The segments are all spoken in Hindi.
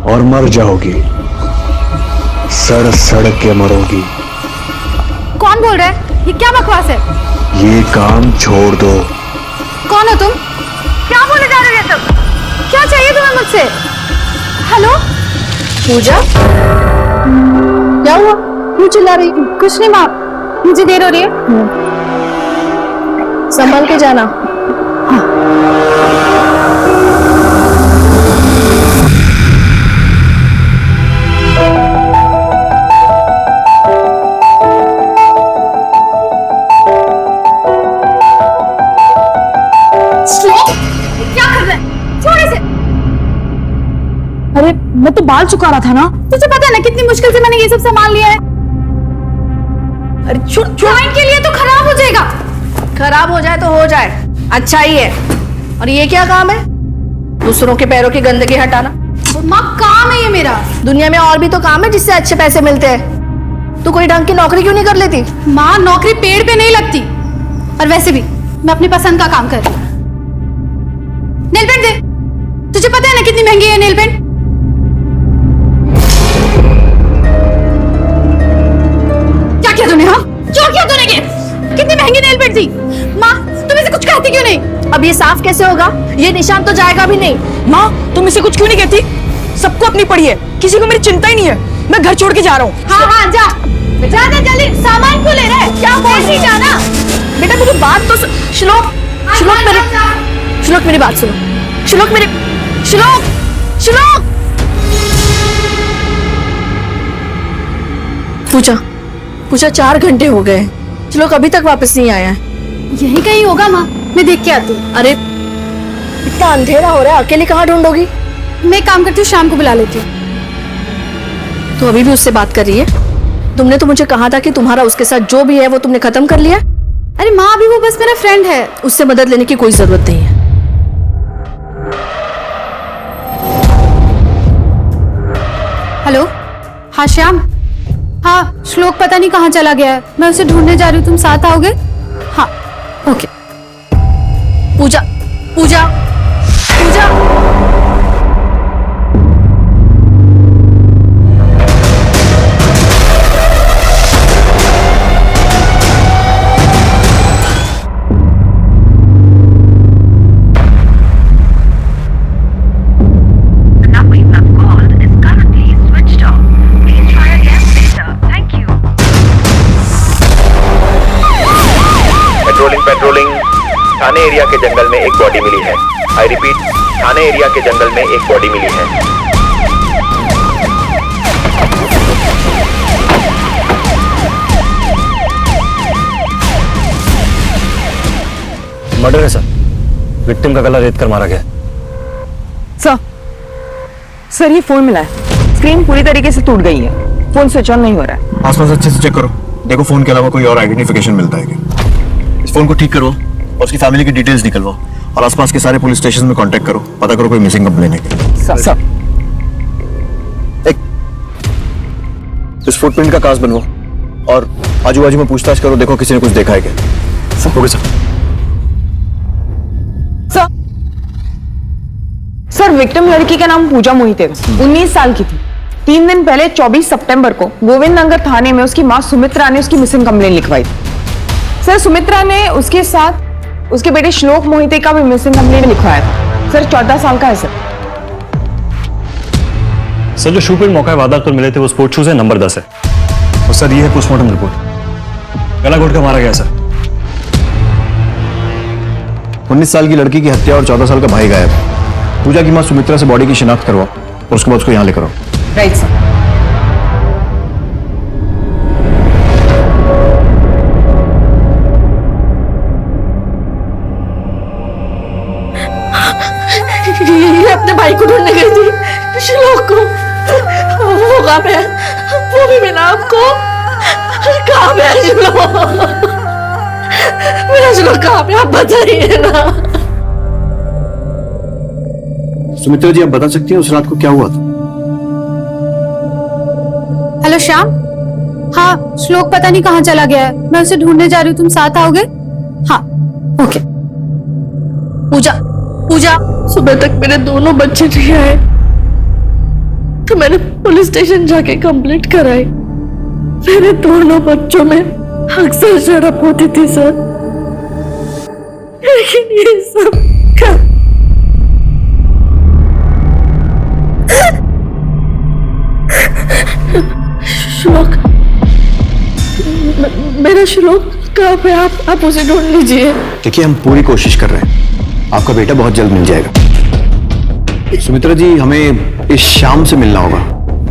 और मर जाओगी, सड़ सड़ के मरोगी। कौन बोल रहा है? ये क्या बकवास है? ये काम छोड़ दो। कौन हो तुम? क्या बोले जा रहे हो ये सब? क्या चाहिए तुम्हें मुझसे? हेलो पूजा, क्या हुआ? क्यों चिल्ला रही? कुछ नहीं माँ, मुझे देर हो रही है। संभाल के जाना। क्या कर रहे हैं? छोड़ इसे। अरे मैं तो बाल चुका रहा था ना। तुझे पता है ना कितनी मुश्किल से मैंने ये सब संभाल लिया है। अरे छोड़। क्लाइंट के लिए तो खराब हो जाएगा। खराब हो जाए तो हो जाए, अच्छा ही है। और ये क्या काम है? दूसरों के पैरों की गंदगी हटाना। माँ काम है ये मेरा। दुनिया में और भी तो काम है जिससे अच्छे पैसे मिलते हैं। तू कोई ढंग की नौकरी क्यों नहीं कर लेती? माँ नौकरी पेड़ पे नहीं लगती। और वैसे भी मैं अपनी पसंद का काम कर रही हूँ। नेल पेंट दे। तुझे पता है ना कितनी महंगी है नेल पेंट? क्या किया तूने? हाँ क्या किया तूने? कितनी महंगी नेल पेंट थी? माँ तुम इसे कुछ कहती क्यों नहीं? अब ये साफ कैसे होगा? ये निशान तो जाएगा भी नहीं। माँ तुम इसे कुछ क्यों नहीं कहती? सबको अपनी पड़ी है, किसी को मेरी चिंता ही नहीं है। मैं घर छोड़ के जा रहा हूँ। हाँ हाँ जा जा जा जल्दी। सामान क्यों ले रहे हैं? क्या बोल नहीं जाना? बेटा मेरी बात तो श्लोक, श्लोक मेरी बात सुनो। श्लोक पूजा 4 घंटे हो गए, श्लोक अभी तक वापस नहीं आया है। यही कहीं होगा माँ, मैं देख के आती हूँ। अरे इतना अंधेरा हो रहा है, अकेले कहाँ ढूंढोगी? मैं काम करती हूँ, शाम को बुला लेती हूँ। तो अभी भी उससे बात कर रही है? तुमने तो मुझे कहा था कि तुम्हारा उसके साथ जो भी है वो तुमने खत्म कर लिया। अरे माँ अभी वो बस मेरा फ्रेंड है। उससे मदद लेने की कोई जरूरत नहीं है। हेलो हाँ श्याम। हाँ श्लोक पता नहीं कहाँ चला गया है, मैं उसे ढूंढने जा रही हूँ। तुम साथ आओगे? हाँ ओके। पूजा पूजा पूजा पेट्रोलिंग। थाने एरिया के जंगल में एक बॉडी मिली है। आई रिपीट, थाने एरिया के जंगल में एक बॉडी मिली है। मर्डर है सर। विक्टिम का गला रेत कर मारा गया। सर ये फोन मिला है, स्क्रीन पूरी तरीके से टूट गई है, फोन स्विच ऑन नहीं हो रहा है। आसपास अच्छे से चेक करो, देखो फोन के अलावा कोई और आइडेंटिफिकेशन मिलता है क्या। इस फोन को ठीक करो और उसकी फैमिली की डिटेल्स निकलवाओ और आसपास के सारे पुलिस स्टेशन में कांटेक्ट करो, पता करो कोई मिसिंग कंप्लेन है क्या। सर इस फुटप्रिंट का कास्ट बनवाओ और आजू बाजू में पूछताछ करो, देखो किसी ने कुछ देखा है क्या। सब हो गया सर। सर विक्टिम लड़की का नाम पूजा मोहिते, 19 साल की थी। 3 दिन पहले 24 सितंबर को गोविंद नगर थाने में उसकी मां सुमित्रा ने उसकी मिसिंग कंप्लेन लिखवाई थी। सर सुमित्रा ने उसके साथ उसके बेटे श्लोक मोहिते का भी मिसिंग कंप्लेन लिखवाया था। सर 14 साल का है सर। सर जो शू प्रिंट मौका वारदात पर मिले थे वो स्पोर्ट शूज है, नंबर 10 है। और सर ये है पोस्टमार्टम रिपोर्ट। गला घोट कर मारा गया सर। 19 साल की लड़की की हत्या और 14 साल का भाई गायब है। पूजा की मां सुमित्रा से बॉडी की शिनाख्त करवाओ और उसके बाद उसको यहाँ लेकर आओ। Right sir. ये अपने भाई को ढूंढने गई थी, श्लोक को। वो कहाँ पे है? वो भी बिना आपको। कहाँ पे है श्लोक? मेरा श्लोक कहाँ पे? आप बताइए ना। सुमित्रा जी आप बता सकती हैं उस रात को क्या हुआ था? हेलो श्याम। हाँ श्लोक पता नहीं कहाँ चला गया है, मैं उसे ढूंढने जा रही हूँ। तुम साथ आओगे? हाँ ओके। पूजा सुबह तक मेरे दोनों बच्चे नहीं आए। तो मैंने पुलिस स्टेशन जाके कंप्लेंट कराई। मेरे दोनों बच्चों में अक्सर झड़प होती थी सर, लेकिन ये सब क्या? श्लोक, मेरा श्लोक कहाँ पे? आप उसे ढूंढ लीजिए। देखिए, हम पूरी कोशिश कर रहे हैं, आपका बेटा बहुत जल्द मिल जाएगा। सुमित्रा जी, हमें इस शाम से मिलना होगा,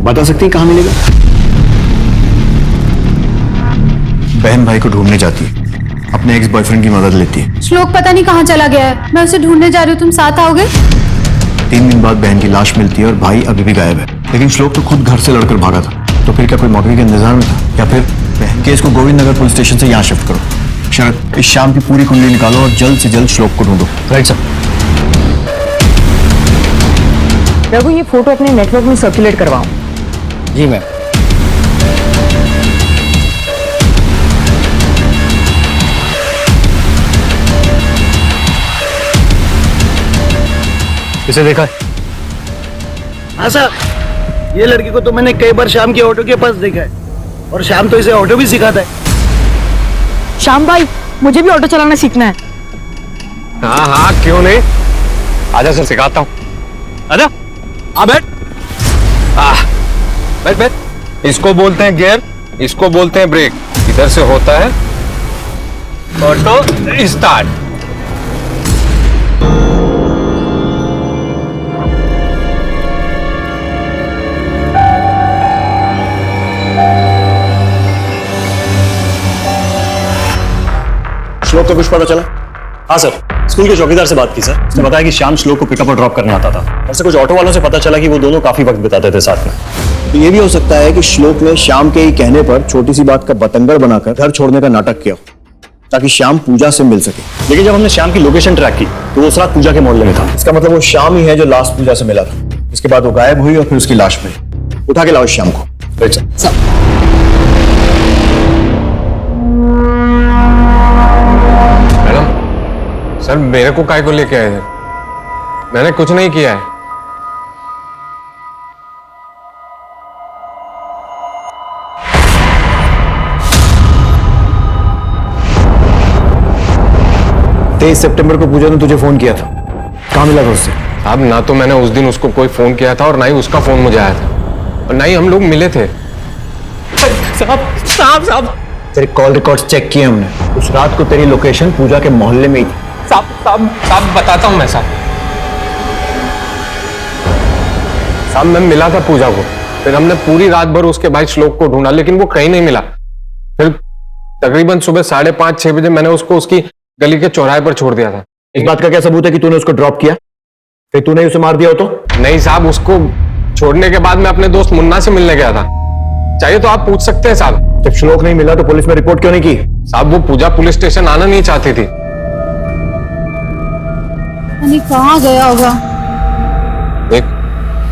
बता सकती हैं कहाँ मिलेगा? बहन भाई को ढूंढने जाती है, अपने एक्स बॉयफ्रेंड की मदद लेती है। श्लोक पता नहीं कहाँ चला गया है, मैं उसे ढूंढने जा रही हूँ, तुम साथ आओगे? 3 दिन बाद बहन की लाश मिलती है और भाई अभी भी गायब है। लेकिन श्लोक तो खुद घर से लड़कर भागा था, तो फिर क्या कोई मौके के इंतजार में था? या फिर बहन केस को गोविंद नगर पुलिस स्टेशन से यहाँ शिफ्ट करो। शरद, इस शाम की पूरी कुंडली निकालो और जल्द से जल्द श्लोक को ढूंढो। Right sir. रघु, ये फोटो अपने नेटवर्क में सर्कुलेट करवाओ। जी मैम। इसे देखा है? हाँ सर, ये लड़की को तो मैंने कई बार शाम के ऑटो के पास देखा है, और शाम तो इसे ऑटो भी सिखाता है। श्याम भाई, मुझे भी ऑटो चलाना सीखना है। हाँ हाँ, क्यों नहीं, आजा सर, सिखाता हूँ। आजा, आ बैठ। बैठ बैठ। इसको बोलते हैं गियर, इसको बोलते हैं ब्रेक। इधर से होता है ऑटो स्टार्ट। श्लोक को कुछ पता चला? हाँ सर, स्कूल के चौकीदार से बात की सर, उसने बताया कि श्याम श्लोक को पिकअप और ड्रॉप करने आता था। ऐसे कुछ ऑटो वालों से पता चला कि वो दोनों काफी वक्त बिताते थे साथ में। तो ये भी हो सकता है कि श्लोक ने श्याम के ही कहने पर छोटी सी बात का बतंगड़ बनाकर घर छोड़ने का नाटक किया, ताकि श्याम पूजा से मिल सके। लेकिन जब हमने श्याम की लोकेशन ट्रैक की तो वो उस रात पूजा के मोहल्ले में था। इसका मतलब वो श्याम ही है जो लास्ट पूजा से मिला था। इसके बाद वो गायब हुई और फिर उसकी लाश मिली। उठा के लाओ श्याम को। Right sir. मैडम, सर मेरे को काय को लेके आए थे? मैंने कुछ नहीं किया है। 23 सितंबर को पूजा ने तुझे फोन किया था, कहाँ मिला था उससे? साहब, ना तो मैंने उस दिन उसको कोई फोन किया था और ना ही उसका फोन मुझे आया था, और ना ही हम लोग मिले थे। साहब तेरे कॉल रिकॉर्ड्स चेक किए हमने। उस रात को तेरी लोकेशन पूजा के मोहल्ले में ही थी। साहब बताता हूँ मैं। साहब मैं मिला था पूजा को, फिर हमने पूरी रात भर उसके भाई श्लोक को ढूंढा, लेकिन वो कहीं नहीं मिला। फिर तकरीबन सुबह 5:30-6 बजे मैंने उसको उसकी गली के चौराहे पर छोड़ दिया था। इस बात का क्या सबूत है कि तूने उसको ड्रॉप किया? फिर तूने उसे मार दिया हो तो? नहीं साहब, उसको छोड़ने के बाद मैं अपने दोस्त मुन्ना से मिलने गया था। चाहिए तो आप पूछ सकते हैं साहब। जब श्लोक नहीं मिला तो पुलिस में रिपोर्ट क्यों नहीं की? साहब वो पूजा पुलिस स्टेशन आना नहीं चाहती थी। कहाँ गया होगा? देख,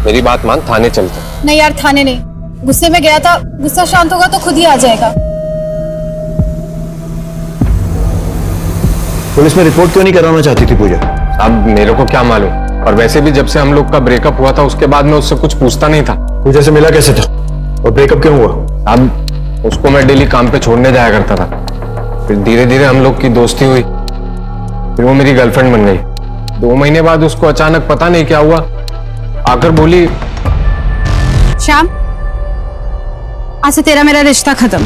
मेरी बात मान, थाने चलते हैं। नहीं यार, थाने नहीं, गुस्से में गया था, गुस्सा शांत होगा तो खुद ही आ जाएगा। पुलिस में रिपोर्ट क्यों नहीं कराना चाहती थी पूजा? अब मेरे को क्या मालूम, और वैसे भी जब से हम लोग का ब्रेकअप हुआ था उसके बाद मैं उससे कुछ पूछता नहीं था। पूजा से मिला कैसे था और ब्रेकअप क्यों हुआ? अब उसको मैं डेली काम पे छोड़ने जाया करता था, फिर धीरे धीरे हम लोग की दोस्ती हुई, फिर वो मेरी गर्लफ्रेंड बन गई। 2 महीने बाद उसको अचानक पता नहीं क्या हुआ, आकर बोली, श्याम, आज से तेरा मेरा रिश्ता खत्म।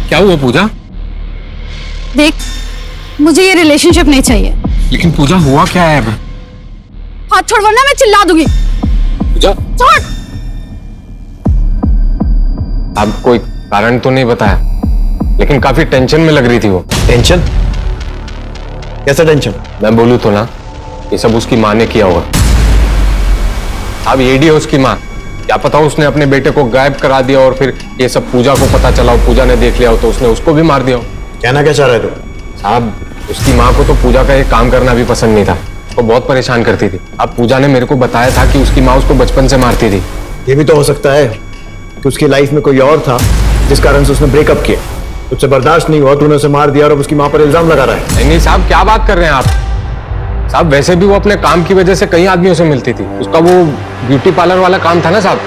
क्या हुआ पूजा? देख, मुझे ये रिलेशनशिप नहीं चाहिए। लेकिन पूजा हुआ क्या है? अब हाथ छोड़ वरना मैं चिल्ला दूंगी। पूजा, छोड़। अब कोई कारण तो नहीं बताया, लेकिन काफी टेंशन में लग रही थी वो। टेंशन? कैसा टेंशन? मैं बोलूं तो ना, ये सब उसकी माँ ने किया होगा। अब एडी है उसकी माँ, क्या पता उसने अपने बेटे को गायब करा दिया और फिर ये सब पूजा को पता चला और पूजा ने देख लिया हो तो उसने उसको भी मार दिया हो। कहना क्या चाह रहे तू? साहब, उसकी माँ को तो पूजा का एक काम करना भी पसंद नहीं था, उसको बहुत परेशान करती थी। अब पूजा ने मेरे को बताया था कि उसकी माँ उसको बचपन से मारती थी। ये भी तो हो सकता है कि उसकी लाइफ में कोई और था जिस कारण से उसने ब्रेकअप किया, उससे बर्दाश्त नहीं हुआ, तूने उसे मार दिया और अब उसकी माँ पर इल्जाम लगा रहा है। नहीं साहब, क्या बात कर रहे हैं आप? साहब वैसे भी वो अपने काम की वजह से कई आदमियों से मिलती थी। उसका वो ब्यूटी पार्लर वाला काम था ना साहब,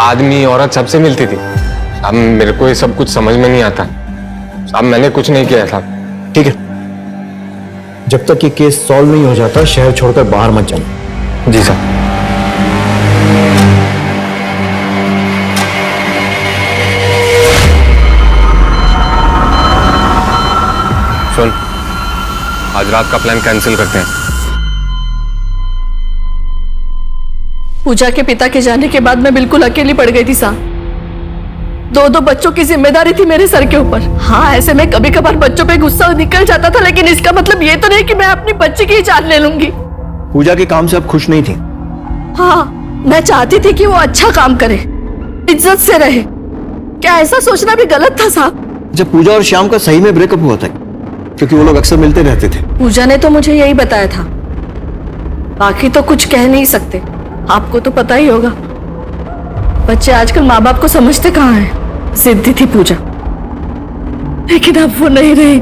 आदमी औरत सबसे मिलती थी। साहब मेरे को ये सब कुछ समझ में नहीं आता साहब, मैंने कुछ नहीं किया साहब। ठीक है, जब तक ये केस सॉल्व नहीं हो जाता शहर छोड़कर बाहर मत जाना। जी साहब। सुन, आज रात का प्लान कैंसिल करते हैं। पूजा के पिता के जाने के बाद मैं बिल्कुल अकेली पड़ गई थी साहब। दो बच्चों की जिम्मेदारी थी मेरे सर के ऊपर। हाँ, ऐसे में कभी कभार बच्चों पे गुस्सा निकल जाता था, लेकिन इसका मतलब ये तो नहीं कि मैं अपनी बच्ची की ही जान ले लूंगी। पूजा के काम से आप खुश नहीं थी? हाँ, मैं चाहती थी कि वो अच्छा काम करे, इज्जत से रहे। क्या ऐसा सोचना भी गलत था साहब? जब पूजा और श्याम का सही में ब्रेकअप हुआ था, क्योंकि वो लोग अक्सर मिलते रहते थे। पूजा ने तो मुझे यही बताया था, बाकी तो कुछ कह नहीं सकते। आपको तो पता ही होगा, बच्चे आजकल माँ बाप को समझते कहाँ हैं। जिद्दी थी पूजा, लेकिन अब वो नहीं रही।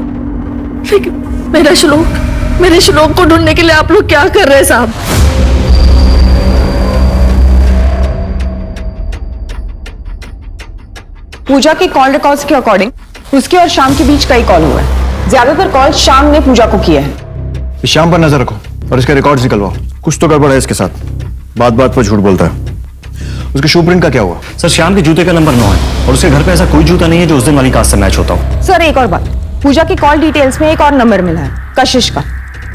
लेकिन मेरे श्लोक को ढूंढने के लिए आप लोग क्या कर रहे हैं साहब? पूजा के कॉल रिकॉर्ड्स के अकॉर्डिंग उसके और शाम के बीच कई कॉल हुए हैं। ज्यादातर कॉल शाम ने पूजा को किए हैं। इस शाम पर नजर रखो और इसके रिकॉर्ड्स निकलवाओ। कुछ तो गड़बड़ है इसके साथ, बात बात पर झूठ बोलता है। उसके शू प्रिंट का क्या हुआ? सर श्याम के जूते का नंबर 9 है और उसके घर पे ऐसा कोई जूता नहीं है जो उस दिन वाली कास्ट से मैच होता हो। सर एक और बात, पूजा की कॉल डिटेल्स में एक और नंबर मिला है, कशिश का,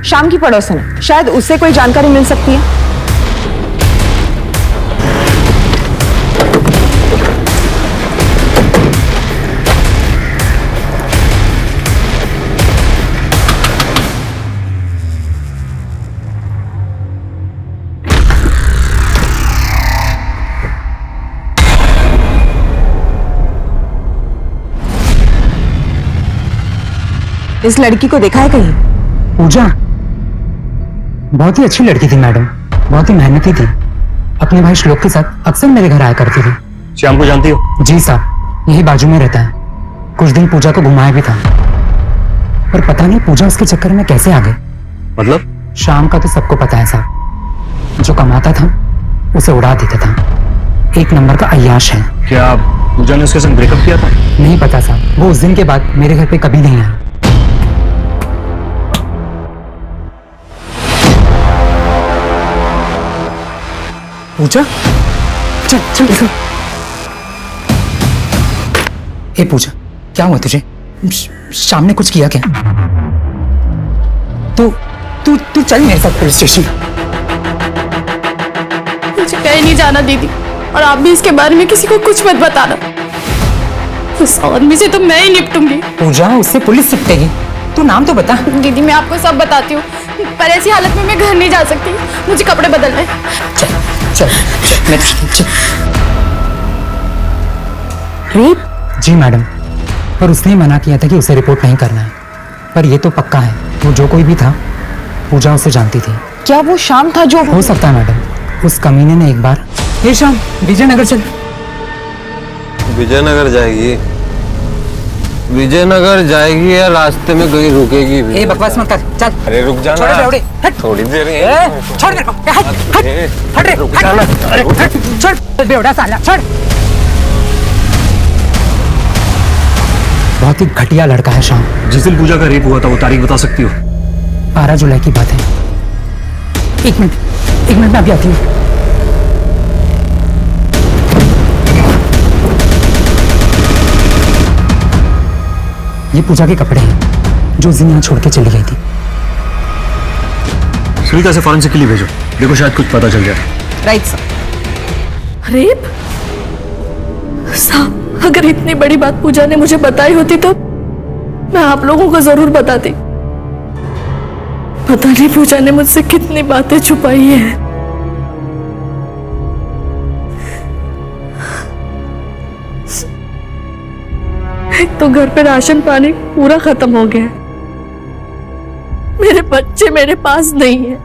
शाम की पड़ोसन है। शायद उससे कोई जानकारी मिल सकती है। इस लड़की को देखा है कहीं? पूजा बहुत ही अच्छी लड़की थी मैडम, बहुत ही मेहनती थी। अपने भाई श्लोक के साथ अक्सर मेरे घर आया करती थी। श्याम को जानती हो? जी साहब, यही बाजू में रहता है। कुछ दिन पूजा को घुमाया भी था, पर पता नहीं पूजा उसके चक्कर में कैसे आ गई। मतलब? शाम का तो सबको पता है साहब, जो कमाता था उसे उड़ा देता था। एक नंबर का अय्याश है। क्या पूजा ने उसके संग ब्रेकअप किया था? नहीं पता साहब, वो उस दिन के बाद मेरे घर पे कभी नहीं आया। पूजा, चल चल देखो। ए पूजा, क्या हुआ तुझे? शाम ने कुछ किया क्या? तू चल मेरे साथ पुलिस स्टेशन। मुझे कहीं नहीं जाना दीदी, और आप भी इसके बारे में किसी को कुछ मत बताना। उस आदमी से तो मैं ही निपटूंगी। पूजा, उससे पुलिस निपटेगी। तू नाम तो बता। दीदी मैं आपको सब बताती हूँ, पर ऐसी हालत में मैं घर नहीं जा सकती। मुझे कपड़े बदलने। चल चल चल। रेप? जी मैडम, पर उसने मना किया था कि उसे रिपोर्ट नहीं करना है। पर ये तो पक्का है, वो जो कोई भी था, पूजा उसे जानती थी। क्या वो शाम था जो? हो सकता है मैडम, उस कमीने ने एक बार। ये शाम विजयनगर चल। विजयनगर जाएगी? विजयनगर जाएगी या रास्ते में कहीं रुकेगी भी? ए बकवास मत कर, चल। अरे रुक जाना। छोड़ बेवड़े, हट। थोड़ी देर छोड़ मेरे को, हट हट हट रे, रुक जाना। अरे हट, छोड़ बेवड़ा साला, छोड़। बहुत ही घटिया लड़का है शाम। जिस दिन पूजा का रेप हुआ था वो तारीख बता सकती हो? 12 जुलाई की बात है। एक मिनट मैं अभी आती हूँ। ये पूजा के कपड़े हैं जो उस दिन यहाँ छोड़ के चली गई थी। सुनीता से फॉरेंसिक के लिए भेजो, देखो शायद कुछ पता चल जाए। Right sir. रेप? साहब, अगर इतनी बड़ी बात पूजा ने मुझे बताई होती तो मैं आप लोगों को जरूर बताती। पता नहीं पूजा ने मुझसे कितनी बातें छुपाई हैं। एक तो घर पे राशन पानी पूरा खत्म हो गया है, मेरे बच्चे मेरे पास नहीं है।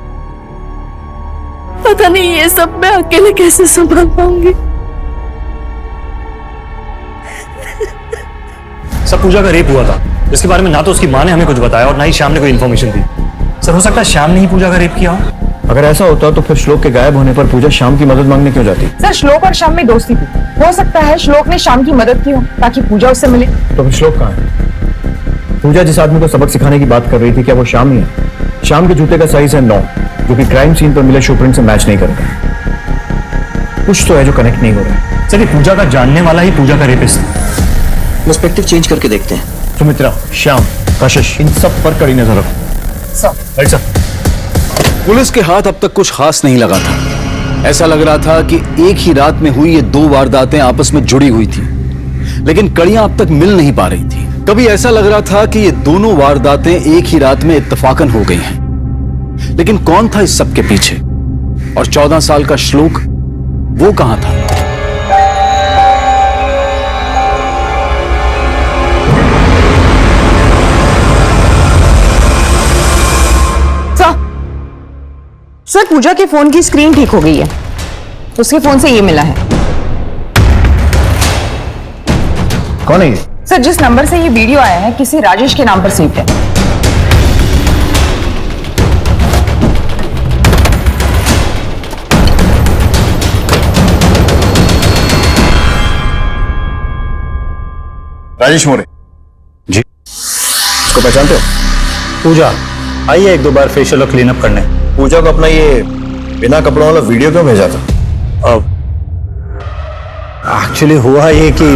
पता नहीं ये सब मैं अकेले कैसे संभाल पाऊंगी। सब पूजा का रेप हुआ था, जिसके बारे में ना तो उसकी माँ ने हमें कुछ बताया और ना ही श्याम ने कोई इन्फॉर्मेशन दी। सर हो सकता है श्याम ने ही पूजा का रेप किया हो। अगर ऐसा होता तो फिर श्लोक के गायब होने पर पूजा श्याम की मदद मांगने क्यों जाती? सर श्लोक और श्याम में दोस्ती थी, हो सकता है श्लोक ने श्याम की मदद की हो ताकि पूजा उससे मिले। तो फिर श्लोक कहाँ है? पूजा जिस आदमी को सबक सिखाने की बात कर रही थी, क्या वो श्याम ही है? श्याम के जूते का साइज है 9, जो कि क्राइम सीन पर मिले शूप्रिंट से मैच नहीं करता। कुछ तो है जो कनेक्ट नहीं हो रहा। सर ये पूजा का जानने वाला ही पूजा का रेपिस्ट है। पर्सपेक्टिव चेंज करके देखते हैं। सुमित्रा, श्याम, कशिश, इन सब पर कड़ी नजर रखो। Right sir. पुलिस के हाथ अब तक कुछ खास नहीं लगा था। ऐसा लग रहा था कि एक ही रात में हुई ये 2 वारदातें आपस में जुड़ी हुई थी, लेकिन कड़ियां अब तक मिल नहीं पा रही थी। कभी ऐसा लग रहा था कि ये दोनों वारदातें एक ही रात में इत्तफाकन हो गई हैं, लेकिन कौन था इस सब के पीछे? और 14 साल का श्लोक, वो कहां था? सर पूजा के फोन की स्क्रीन ठीक हो गई है, उसके फोन से ये मिला है। कौन है ये? सर जिस नंबर से ये वीडियो आया है किसी राजेश के नाम पर सेव है। राजेश मोरे जी। उसको पहचानते हो? पूजा आइए एक दो बार फेशियल और क्लीन अप करने। पूजा को अपना ये बिना कपड़ों वाला वीडियो क्यों भेजा था? अब एक्चुअली हुआ ये कि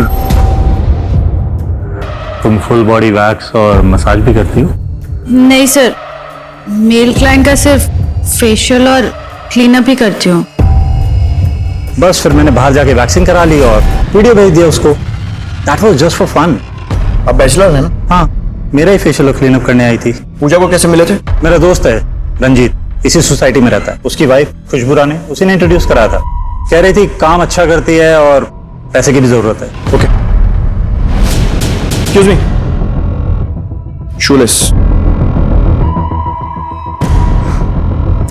तुम फुल बॉडी वैक्स और मसाज भी करती हो? नहीं सर, मेल क्लाइंट का सिर्फ फेशियल और क्लीन अप ही करती हूँ। बस फिर मैंने बाहर जाके वैक्सिंग करा ली और वीडियो भेज दिया उसको। That was just for fun. अब बैचलर है ना? हाँ, मेरा ही फेशियल और क्लीन अप करने आई थी। पूजा को कैसे मिले थे? मेरा दोस्त है रंजीत, इसी सोसाइटी में रहता है। उसकी वाइफ खुशबू रानी, उसी ने इंट्रोड्यूस कराया था। कह रही थी काम अच्छा करती है और पैसे की भी जरूरत है। Okay, excuse me, shoelace.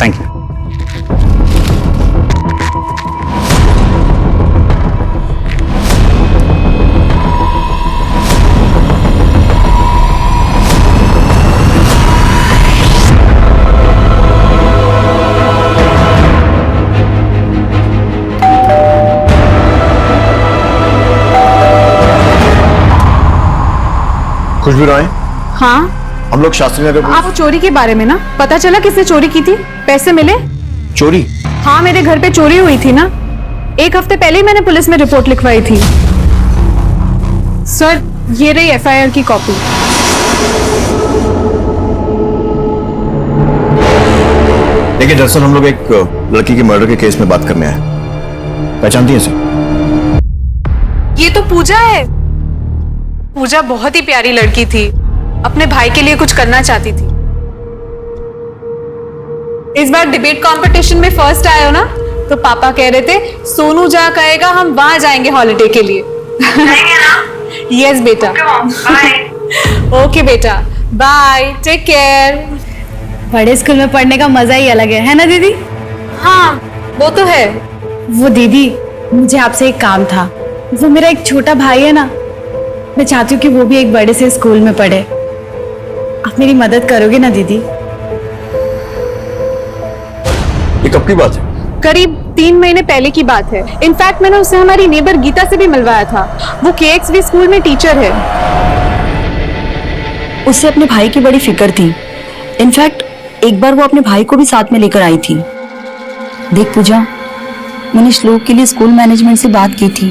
Thank you. Khushboo Rai, हाँ, हम लोग शास्त्री नगर आप चोरी के बारे में ना, पता चला किसने चोरी की थी? पैसे मिले? चोरी? हाँ, मेरे घर पे चोरी हुई थी ना, 1 हफ्ते पहले ही मैंने पुलिस में रिपोर्ट लिखवाई थी। सर ये रही एफआईआर की कॉपी। देखिए दरअसल हम लोग एक लड़की के मर्डर के केस में बात करने आए। पहचानती हैं इसे? ये तो पूजा है। पूजा बहुत ही प्यारी लड़की थी, अपने भाई के लिए कुछ करना चाहती थी। इस बार डिबेट कंपटीशन में फर्स्ट आए हो ना, तो पापा कह रहे थे सोनू जहाँ कहेगा हम वहां जाएंगे हॉलिडे के लिए। यस बेटा। ओके बेटा, बाय, टेक केयर। बड़े स्कूल में पढ़ने का मजा ही अलग है ना दीदी? हाँ वो तो है। वो दीदी, मुझे आपसे एक काम था। वो मेरा एक छोटा भाई है ना, मैं चाहती हूँ कि वो भी एक बड़े से स्कूल में पढ़े। आप मेरी मदद करोगे ना दीदी? ये कब की बात है? करीब 3 महीने पहले की बात है। इनफैक्ट मैंने उससे हमारी नेबर गीता से भी मिलवाया था। वो KXV स्कूल में टीचर है। उससे अपने भाई की बड़ी फिक्र थी। इनफैक्ट एक बार वो अपने भाई को भी साथ में लेकर आई थी। देख पूजा, मैंने श्लोक के लिए स्कूल मैनेजमेंट से बात की थी,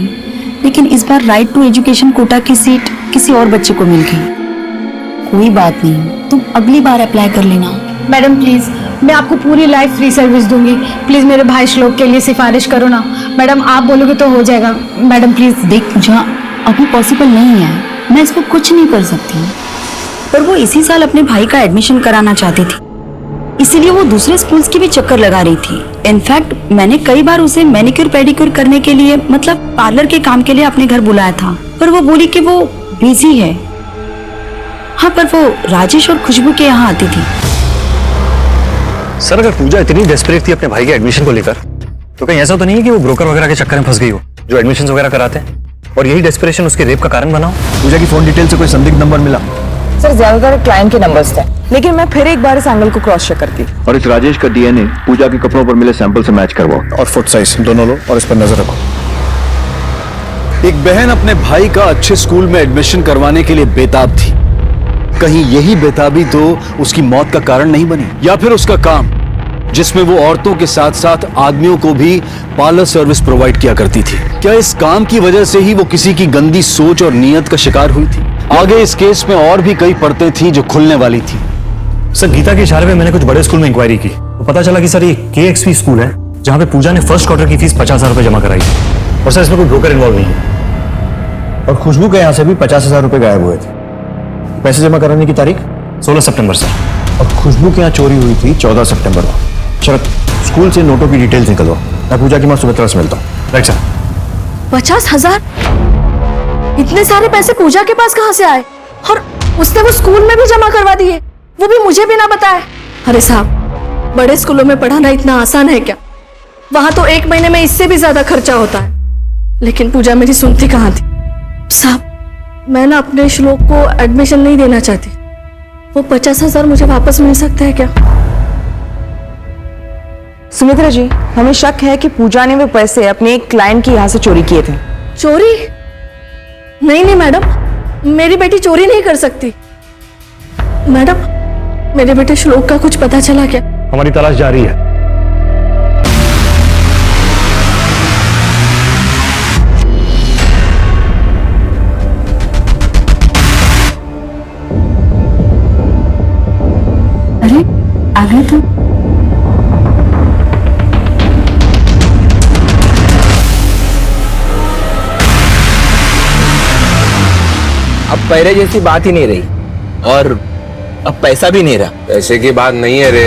लेकिन इस बार राइट टू एजुकेशन कोटा की सीट किसी और बच्चे को मिल गई। कोई बात नहीं, तुम अगली बार अप्लाई कर लेना। मैडम प्लीज, मैं आपको पूरी लाइफ फ्री सर्विस दूंगी। प्लीज मेरे भाई श्लोक के लिए सिफारिश करो ना। मैडम आप बोलोगे तो हो जाएगा। Madam please. देख पूजा, अभी पॉसिबल नहीं है, मैं इसको कुछ नहीं कर सकती। पर वो इसी साल अपने भाई का एडमिशन कराना चाहती थी, इसीलिए वो दूसरे स्कूल्स की भी चक्कर लगा रही थी। इनफैक्ट मैंने कई बार उसे मैनिक्योर पेडिक्योर करने के लिए, मतलब पार्लर के काम के लिए अपने घर बुलाया था, पर वो बोली कि वो बिजी है। हाँ, पर वो राजेश और खुशबू के यहाँ आती थी। सर अगर पूजा इतनी डेस्परेट थी अपने भाई के एडमिशन को लेकर, तो कहीं ऐसा तो नहीं है कि वो ब्रोकर वगैरह के चक्कर में फंस गई हो जो एडमिशन वगैरह कराते हैं, और यही डेस्परेशन उसके रेप का कारण बना हो? पूजा की फोन डिटेल से कोई संदिग्ध नंबर मिला? सर ज्यादातर क्लाइंट के नंबर्स थे, लेकिन मैं फिर एक बार इस एंगल को क्रॉस चेक करती। और इस राजेश का डीएनए पूजा के कपड़ों पर मिले सैंपल से मैच करवाओ और फुट साइज दोनों लो और इस पर नजर रखो। एक बहन अपने भाई का अच्छे स्कूल में एडमिशन करवाने के लिए बेताब थी। कहीं यही बेताबी तो उसकी मौत का कारण नहीं बनी, या फिर उसका काम जिसमें वो औरतों के साथ साथ आदमियों को भी पार्लर सर्विस प्रोवाइड किया करती थी, क्या इस काम की वजह से ही वो किसी की गंदी सोच और नियत का शिकार हुई थी? आगे इस केस में और भी कई परतें थी जो खुलने वाली थी। सर गीता के इशारे पे मैंने कुछ बड़े स्कूल में इंक्वायरी की तो पता चला कि सर ये KXP स्कूल है जहां पे पूजा ने फर्स्ट क्वार्टर की फीस 50,000 रुपए जमा कराई थी और सर इसमें कोई ब्रोकर इन्वॉल्व नहीं है। और खुशबू के यहाँ से भी 50,000 रुपए गायब हुए थे। पैसे जमा कराने की तारीख 16 सितंबर सर। और खुशबू के यहाँ चोरी हुई थी 14 सितंबर को। शरद स्कूल से नोटों की डिटेल्स निकलवा, मैं पूजा की माँ सुमित्रा से मिलता हूँ। Right sir. 50,000? इतने सारे पैसे पूजा के पास कहाँ से आए? और उसने वो स्कूल में भी जमा करवा दिए, वो भी मुझे बिना बताए। अरे साहब, बड़े स्कूलों में पढ़ाना इतना आसान है क्या? वहां तो 1 महीने में इससे भी ज्यादा खर्चा होता है। लेकिन पूजा मेरी सुनती कहाँ थी? साहब, मैं ना अपने श्लोक को एडमिशन नहीं देना चाहती। वो 50,000 मुझे वापस मिल सकता है क्या? सुमित्रा जी, हमें शक है कि पूजा ने वो पैसे अपने एक क्लाइंट के यहाँ से चोरी किए थे। चोरी? नहीं मैडम, मेरी बेटी चोरी नहीं कर सकती। मैडम, मेरे बेटे श्लोक का कुछ पता चला क्या? हमारी तलाश जारी है। अरे आ गए तुम। अब पहले जैसी बात ही नहीं रही और अब पैसा भी नहीं रहा। पैसे की बात नहीं है रे,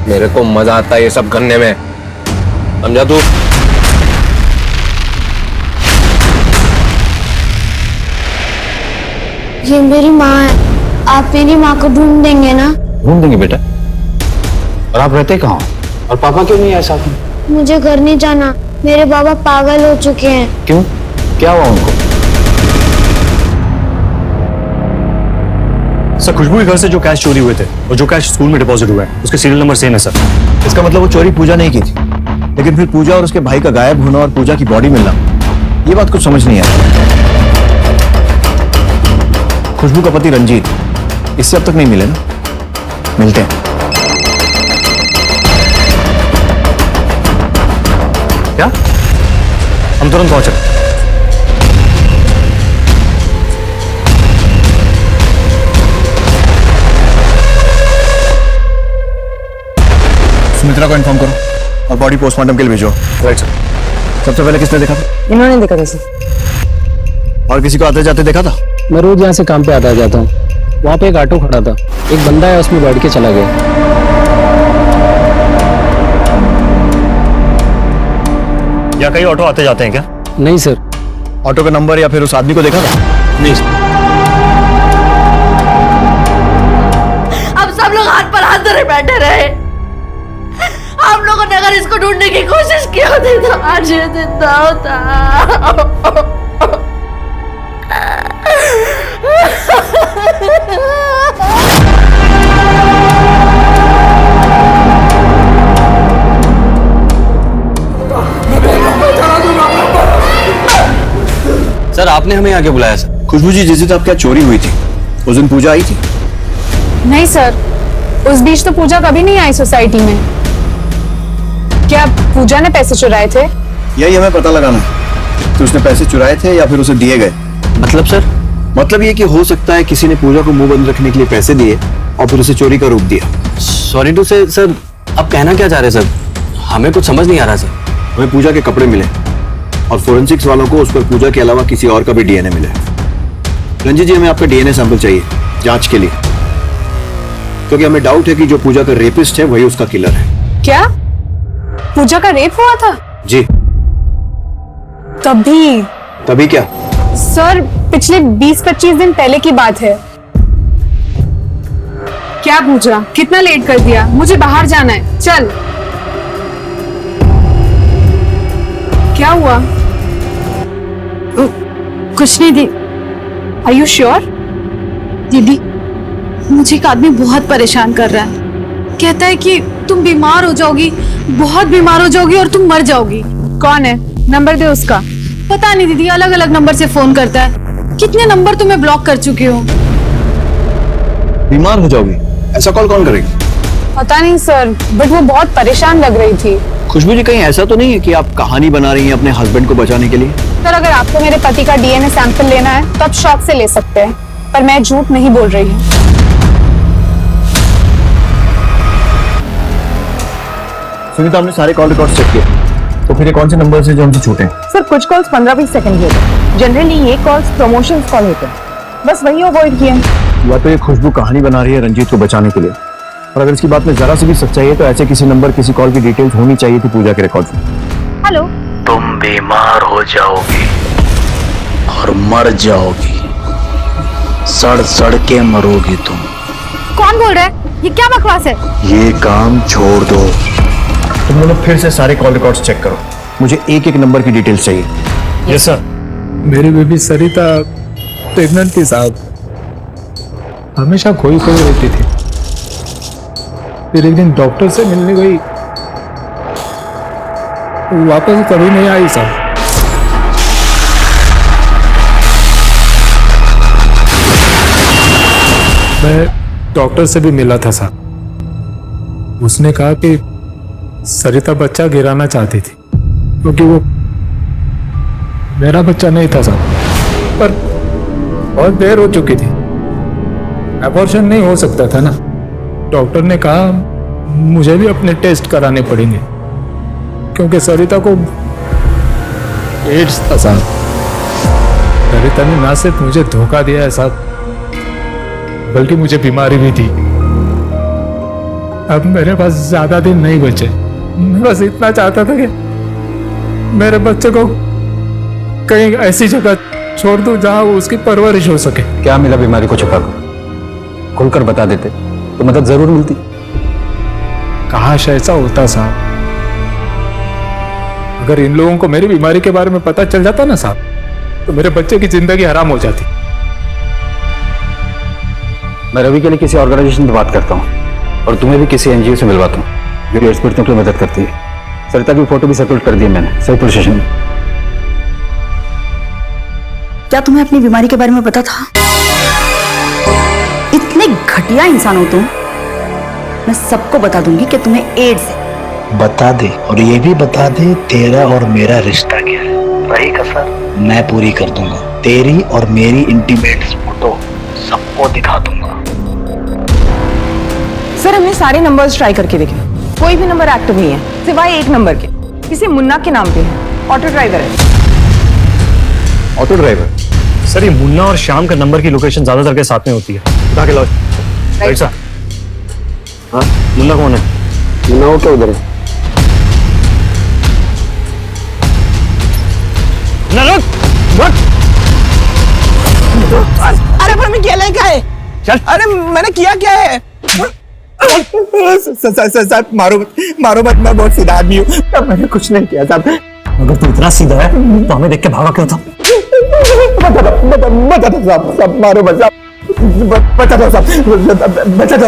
मेरे को मजा आता है ये सब करने में, समझा तू? ये मेरी माँ है, आप मेरी माँ को ढूंढ देंगे ना? ढूंढ देंगे बेटा। और आप रहते कहाँ और पापा क्यों नहीं आए साथ में? मुझे घर नहीं जाना, मेरे बाबा पागल हो चुके हैं। क्यों, क्या हुआ उनको? सर खुशबू के घर से जो कैश चोरी हुए थे और जो कैश स्कूल में डिपॉजिट हुआ है उसके सीरियल नंबर सेम है सर। इसका मतलब वो चोरी पूजा नहीं की थी, लेकिन फिर पूजा और उसके भाई का गायब होना और पूजा की बॉडी मिलना, ये बात कुछ समझ नहीं आई। खुशबू का पति रंजीत इससे अब तक नहीं मिले ना? मिलते हैं। क्या? हम तुरंत पहुंच रहे। सुमित्रा को इन्फॉर्म करो और बॉडी पोस्टमार्टम के लिए भेजो। Right sir. सबसे पहले किसने देखा था? इन्होंने देखा था सर। और किसी को आते जाते देखा था? मैं रोज यहाँ से काम पे आता जाता हूँ। वहाँ पे एक ऑटो खड़ा था, एक बंदा है उसमें बैठ के चला गया। या कई ऑटो आते जाते हैं क्या? नहीं सर। ऑटो का नंबर या फिर उस आदमी को देखा था? नहीं सर। अब सब लोग हाथ पर हाथ धरे बैठे रहे। आप लोगों ने अगर इसको ढूंढने की कोशिश की होती तो आज ये जिंदा होता। सर आपने हमें आगे बुलाया सर। खुशबू जी, जिस दिन आपके यहाँ चोरी हुई थी उस दिन पूजा आई थी? नहीं सर, उस बीच तो पूजा कभी नहीं आई सोसाइटी में। क्या पूजा ने पैसे चुराए थे? यही हमें पता लगाना है कि उसने पैसे चुराए थे या फिर उसे दिए गए। मतलब सर? मतलब ये कि हो सकता है किसी ने पूजा को मुंह बंद रखने के लिए पैसे दिए और फिर उसे चोरी का रूप दिया। सॉरी टू से सर, आप कहना क्या चाह रहे हैं सर? हमें कुछ समझ नहीं आ रहा सर। हमें पूजा के कपड़े मिले और फोरेंसिक्स वालों को उस पर पूजा के अलावा किसी और का भी डीएनए मिला। रंजीत जी, हमें आपका डीएनए सैंपल चाहिए जांच के लिए, क्योंकि हमें डाउट है कि जो पूजा का रेपिस्ट है वही उसका किलर है। क्या पूजा का रेप हुआ था? जी। कभी? तभी क्या सर, पिछले 20-25 दिन पहले की बात है। क्या पूजा, कितना लेट कर दिया, मुझे बाहर जाना है, चल। क्या हुआ? कुछ नहीं दी। Are you sure? दीदी, मुझे एक आदमी बहुत परेशान कर रहा है। कहता है कि तुम बीमार हो जाओगी, बहुत बीमार हो जाओगी और तुम मर जाओगी। कौन है? नंबर दे उसका। पता नहीं दीदी, अलग अलग नंबर से फोन करता है। कितने नंबर तो मैं ब्लॉक कर चुकी हूँ। बीमार हो जाओगी? ऐसा कॉल कौन करेगी? पता नहीं सर, बट वो बहुत परेशान लग रही थी। खुशबू जी, कहीं ऐसा तो नहीं है कि आप कहानी बना रही हैं अपने हस्बैंड को बचाने के लिए? सर, अगर आपको मेरे पति का डीएनए सैंपल लेना है तो आप शौक से ले सकते हैं, पर मैं झूठ नहीं बोल रही हूँ। सुनीता, हमने सारे कॉल रिकॉर्ड चेक किए, तो फिर ये कौन से नंबर से जो हमसे छूटे? सर कुछ कॉल्स 15-20 सेकंड के होते, जनरली ये कॉल्स प्रमोशंस कॉल होते हैं, बस वही अवॉइड किए। या तो ये खुशबू कहानी बना रही है रंजीत को बचाने के लिए, और अगर इसकी बात में जरा सी भी सच्चाई है तो ऐसे किसी नंबर, किसी कॉल की डिटेल्स होनी चाहिए थी पूजा के रिकॉर्ड में। हेलो, तुम बीमार हो जाओगी और मर जाओगी, सड़ सड़ के मरोगी तुम। कौन बोल रहा है? ये क्या बकवास है? ये काम छोड़ दो। तुम दोनों फिर से सारे कॉल रिकॉर्ड्स चेक करो, मुझे एक एक नंबर की डिटेल्स चाहिए। Yes sir. मेरी बेबी सरिता प्रेग्नेंट थी साहब, हमेशा खोई खोई रहती थी। फिर एक दिन डॉक्टर से मिलने गई, वापस कभी नहीं आई साहब। मैं डॉक्टर से भी मिला था साहब, उसने कहा कि सरिता बच्चा गिराना चाहती थी क्योंकि वो मेरा बच्चा नहीं था साहब, पर बहुत देर हो चुकी थी, अबॉर्शन नहीं हो सकता था ना। डॉक्टर ने कहा मुझे भी अपने टेस्ट कराने पड़ेंगे क्योंकि सरिता को एड्स था साहब। सरिता ने ना सिर्फ मुझे धोखा दिया है साहब, बल्कि मुझे बीमारी भी थी। अब मेरे पास ज्यादा दिन नहीं बचे, मैं बस इतना चाहता था कि मेरे बच्चे को कहीं ऐसी जगह छोड़ दूं जहां उसकी परवरिश हो सके। क्या मिला बीमारी को छुपाकर? खुलकर बता देते तो मदद जरूर मिलती। काश ऐसा होता साहब। अगर इन लोगों को मेरी बीमारी के बारे में पता चल जाता ना साहब, तो मेरे बच्चे की जिंदगी हराम हो जाती। मैं रवि के लिए किसी ऑर्गेनाइजेशन में बात करता हूँ और तुम्हें भी किसी एनजीओ से मिलवाता हूँ जो एड्स पीड़ितों की मदद करती है। सरिता की फोटो भी सर्कुलेट कर दी मैंने सही पुलिस स्टेशन में। क्या तुम्हें अपनी बीमारी के बारे में पता था? इतने घटिया इंसान हो तुम। मैं सबको बता दूंगी कि तुम्हें एड्स है। बता दे, और ये भी बता दे तेरा और मेरा रिश्ता क्या है। रही कसर मैं पूरी कर दूंगा, तेरी और मेरी इंटीमेट फोटो सबको दिखा दूंगा। सर हमने सारे नंबर्स ट्राई करके देखे, कोई भी नंबर एक्टिव नहीं है सिवाय एक नंबर के, किसी मुन्ना के नाम पे है, ऑटो ड्राइवर है। Auto driver? सर ये मुन्ना और श्याम का नंबर की लोकेशन ज्यादातर के साथ में होती है। उठा के लाओ। Right sir. हाँ, मुन्ना कौन है? मुन्ना वो क्या उधर है? अरे पर मैं क्या लेकर आए? चल। अरे मैंने किया क्या है? साहब मारो मत, मैं बहुत सीधा आदमी हूँ, मैंने कुछ नहीं किया साहब। अगर तू इतना सीधा है तो हमें देख के भागा क्यों था? बता दो साहब, मारो मत साहब, बता दो साहब, बता दो।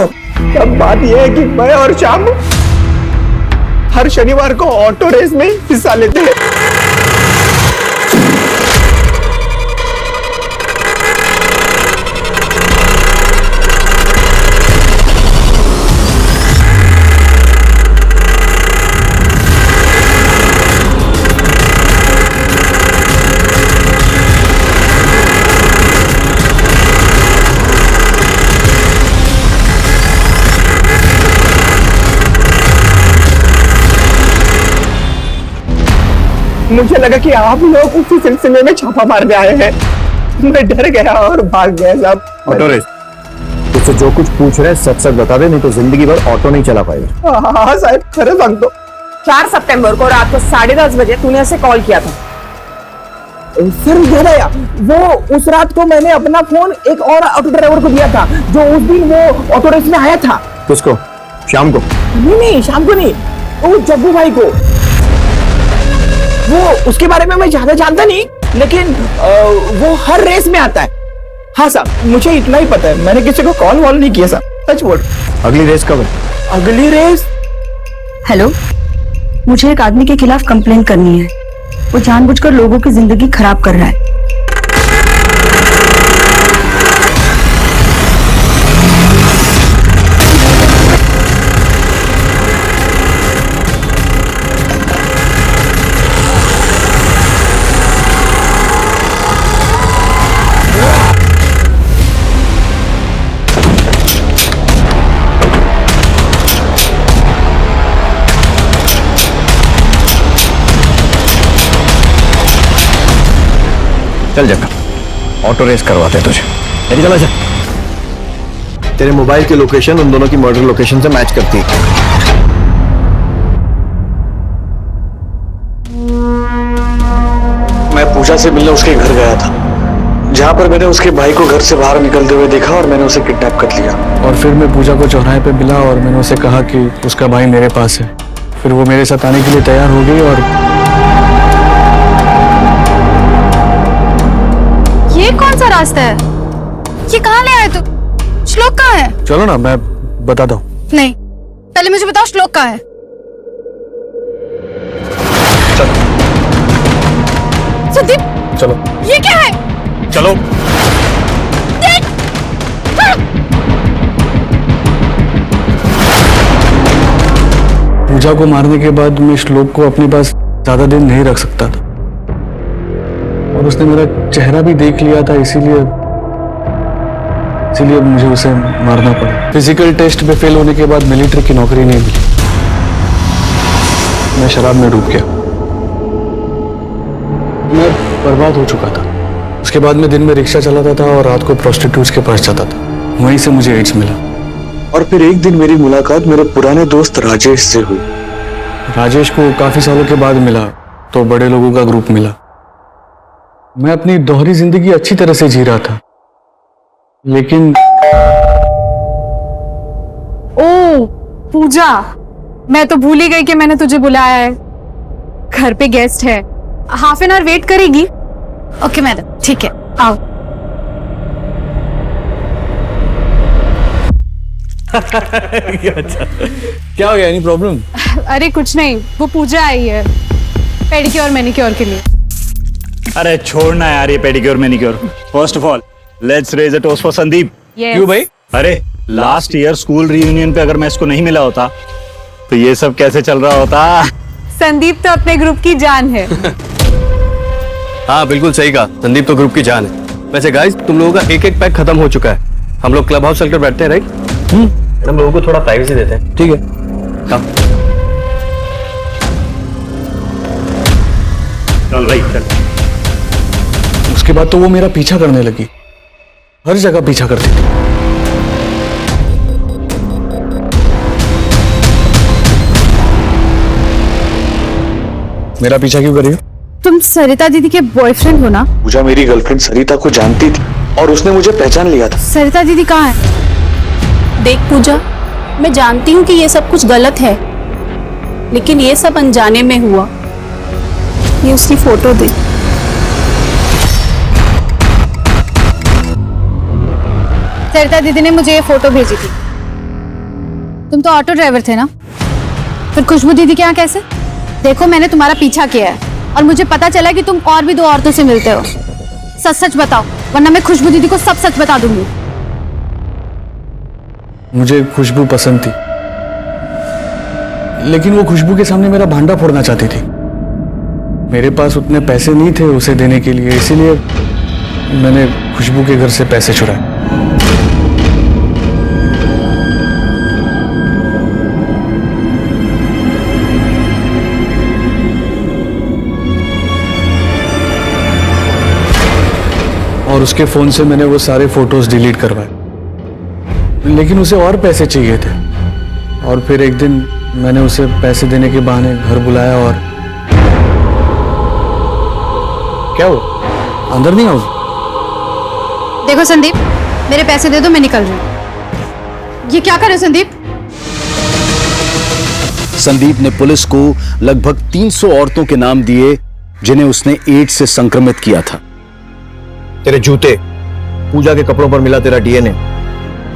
अब बात यह है कि मैं और श्याम हर शनिवार को ऑटो रेस में हिस्सा लेते हैं। मुझे लगा कि आप लोग उसी सिलसिले में छापा मारने आए हैं, मैं डर गया और भाग गया साहब। Auto race? तुझसे जो कुछ पूछ रहे सच सच बता दे, नहीं तो जिंदगी भर ऑटो नहीं चला पाएगा। हाँ साहब, खरे सांग तो 4 सितंबर को रात को 10:30 बजे तूने ऐसे कॉल किया था। सर याद आया, वो उस रात को मैंने अपना फोन एक और ऑटो ड्राइवर को दिया था जो उस दिन वो ऑटो रेस में आया था। किसको? श्याम को? नहीं शाम को नहीं, वो जग्गू भाई को। वो उसके बारे में मैं ज्यादा जानता नहीं, लेकिन वो हर रेस में आता है। हाँ साहब, मुझे इतना ही पता है, मैंने किसी को कॉल वॉल नहीं किया साहब, सच बोल। अगली रेस कब है? अगली रेस? हेलो, मुझे एक आदमी के खिलाफ कंप्लेंट करनी है। वो जानबूझकर लोगों की जिंदगी खराब कर रहा है। चल जक्का, ऑटो रेस करवाते हैं तुझे। चल चला जा। तेरे मोबाइल की लोकेशन उन दोनों की मर्डर लोकेशन से मैच करती है। मैं पूजा से मिलने उसके घर गया था, जहां पर मैंने उसके भाई को घर से बाहर निकलते हुए देखा और मैंने उसे किडनैप कर लिया। और फिर मैं पूजा को चौराहे पे मिला और मैंने उसे कहा कि उसका भाई मेरे पास है। फिर वो मेरे साथ आने के लिए तैयार हो गई। और ये कौन सा रास्ता है? ये कहाँ ले आए तुम? श्लोक कहाँ है? चलो ना, मैं बताता हूँ। नहीं, पहले मुझे बताओ श्लोक कहाँ है? संदीप, चलो। ये क्या है? चलो। पूजा को मारने के बाद मैं श्लोक को अपने पास ज्यादा दिन नहीं रख सकता था, और उसने मेरा चेहरा भी देख लिया था, इसीलिए मुझे उसे मारना पड़ा। फिजिकल टेस्ट पे फेल होने के बाद मिलिट्री की नौकरी नहीं मिली। मैं शराब में डूब गया। मैं बर्बाद हो चुका था। उसके बाद मैं दिन में रिक्शा चलाता था और रात को प्रोस्टिट्यूट्स के पास जाता था। वहीं से मुझे एड्स मिला। और फिर एक दिन मेरी मुलाकात मेरे पुराने दोस्त राजेश से हुई। राजेश को काफी सालों के बाद मिला तो बड़े लोगों का ग्रुप मिला। मैं अपनी दोहरी जिंदगी अच्छी तरह से जी रहा था, लेकिन ओ पूजा, मैं तो भूल ही गई कि मैंने तुझे बुलाया है। घर पे गेस्ट है, हाफ एन आवर वेट करेगी? ओके मैडम, ठीक है, आओ। अच्छा, क्या हो गया? Any problem? अरे कुछ नहीं, वो पूजा आई है पेडिक्योर मैनिक्योर के लिए। अरे छोड़ना यार ये pedicure manicure. First of all let's raise a toast for Sandeep. Yes. क्यों भाई? अरे लास्ट ईयर स्कूल रियूनियन पे अगर मैं इसको नहीं मिला होता तो ये सब कैसे चल रहा होता? संदीप तो अपने ग्रुप की जान है। हाँ बिल्कुल सही कहा, संदीप to ग्रुप की जान है। वैसे गाइस, तुम लोगों का एक पैक खत्म हो चुका है। हम लोग क्लब हाउस चलकर बैठते हैं, राइट? हम लोगों को थोड़ा प्राइवेसी देते हैं। ठीक है, चल भाई चल। उसके बाद तो वो मेरा पीछा करने लगी, हर जगह पीछा करती थी। मेरा पीछा क्यों कर रही हो? तुम सरिता दीदी के बॉयफ्रेंड हो ना? पूजा मेरी गर्लफ्रेंड सरिता को जानती थी और उसने मुझे पहचान लिया था। सरिता दीदी कहाँ है? देख पूजा, मैं जानती हूँ कि ये सब कुछ गलत है, लेकिन ये सब अनजाने में हुआ। ये उसकी फोटो दे। सरिता दीदी ने मुझे ये फोटो भेजी थी। तुम तो ऑटो ड्राइवर थे ना? फिर खुशबू दीदी के यहाँ कैसे? देखो, मैंने तुम्हारा पीछा किया है और मुझे पता चला कि तुम और भी 2 औरतों से मिलते हो। सच सच बताओ, वरना मैं खुशबू दीदी को सब सच बता दूंगी। मुझे खुशबू पसंद थी, लेकिन वो खुशबू के सामने मेरा भांडा फोड़ना चाहती थी। मेरे पास उतने पैसे नहीं थे उसे देने के लिए, इसीलिए मैंने खुशबू के घर से पैसे चुराए। और उसके फोन से मैंने वो सारे फोटोज डिलीट करवाए, लेकिन उसे और पैसे चाहिए थे। और फिर एक दिन मैंने उसे पैसे देने के बहाने घर बुलाया और क्या हो, अंदर नहीं आओ? देखो संदीप, मेरे पैसे दे दो, मैं निकल रही हूँ। ये क्या करे संदीप? संदीप ने पुलिस को लगभग 300 औरतों के नाम दिए जिन्हें उसने एड्स से संक्रमित किया था। तेरे जूते पूजा के कपड़ों पर मिला तेरा डीएनए,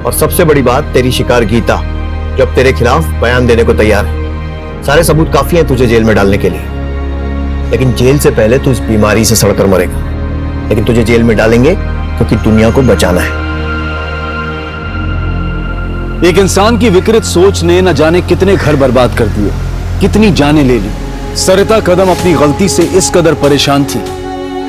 और सबसे बड़ी बात तेरी शिकार गीता, जो अब तेरे खिलाफ बयान देने को तैयार है। सारे सबूत काफी हैं तुझे जेल में डालने के लिए, लेकिन जेल से पहले तू इस बीमारी से सड़कर मरेगा। लेकिन तुझे जेल में डालेंगे क्योंकि दुनिया को बचाना है। एक इंसान की विकृत सोच ने न जाने कितने घर बर्बाद कर दिए, कितनी जानें ले ली। सरिता कदम अपनी गलती से इस कदर परेशान थी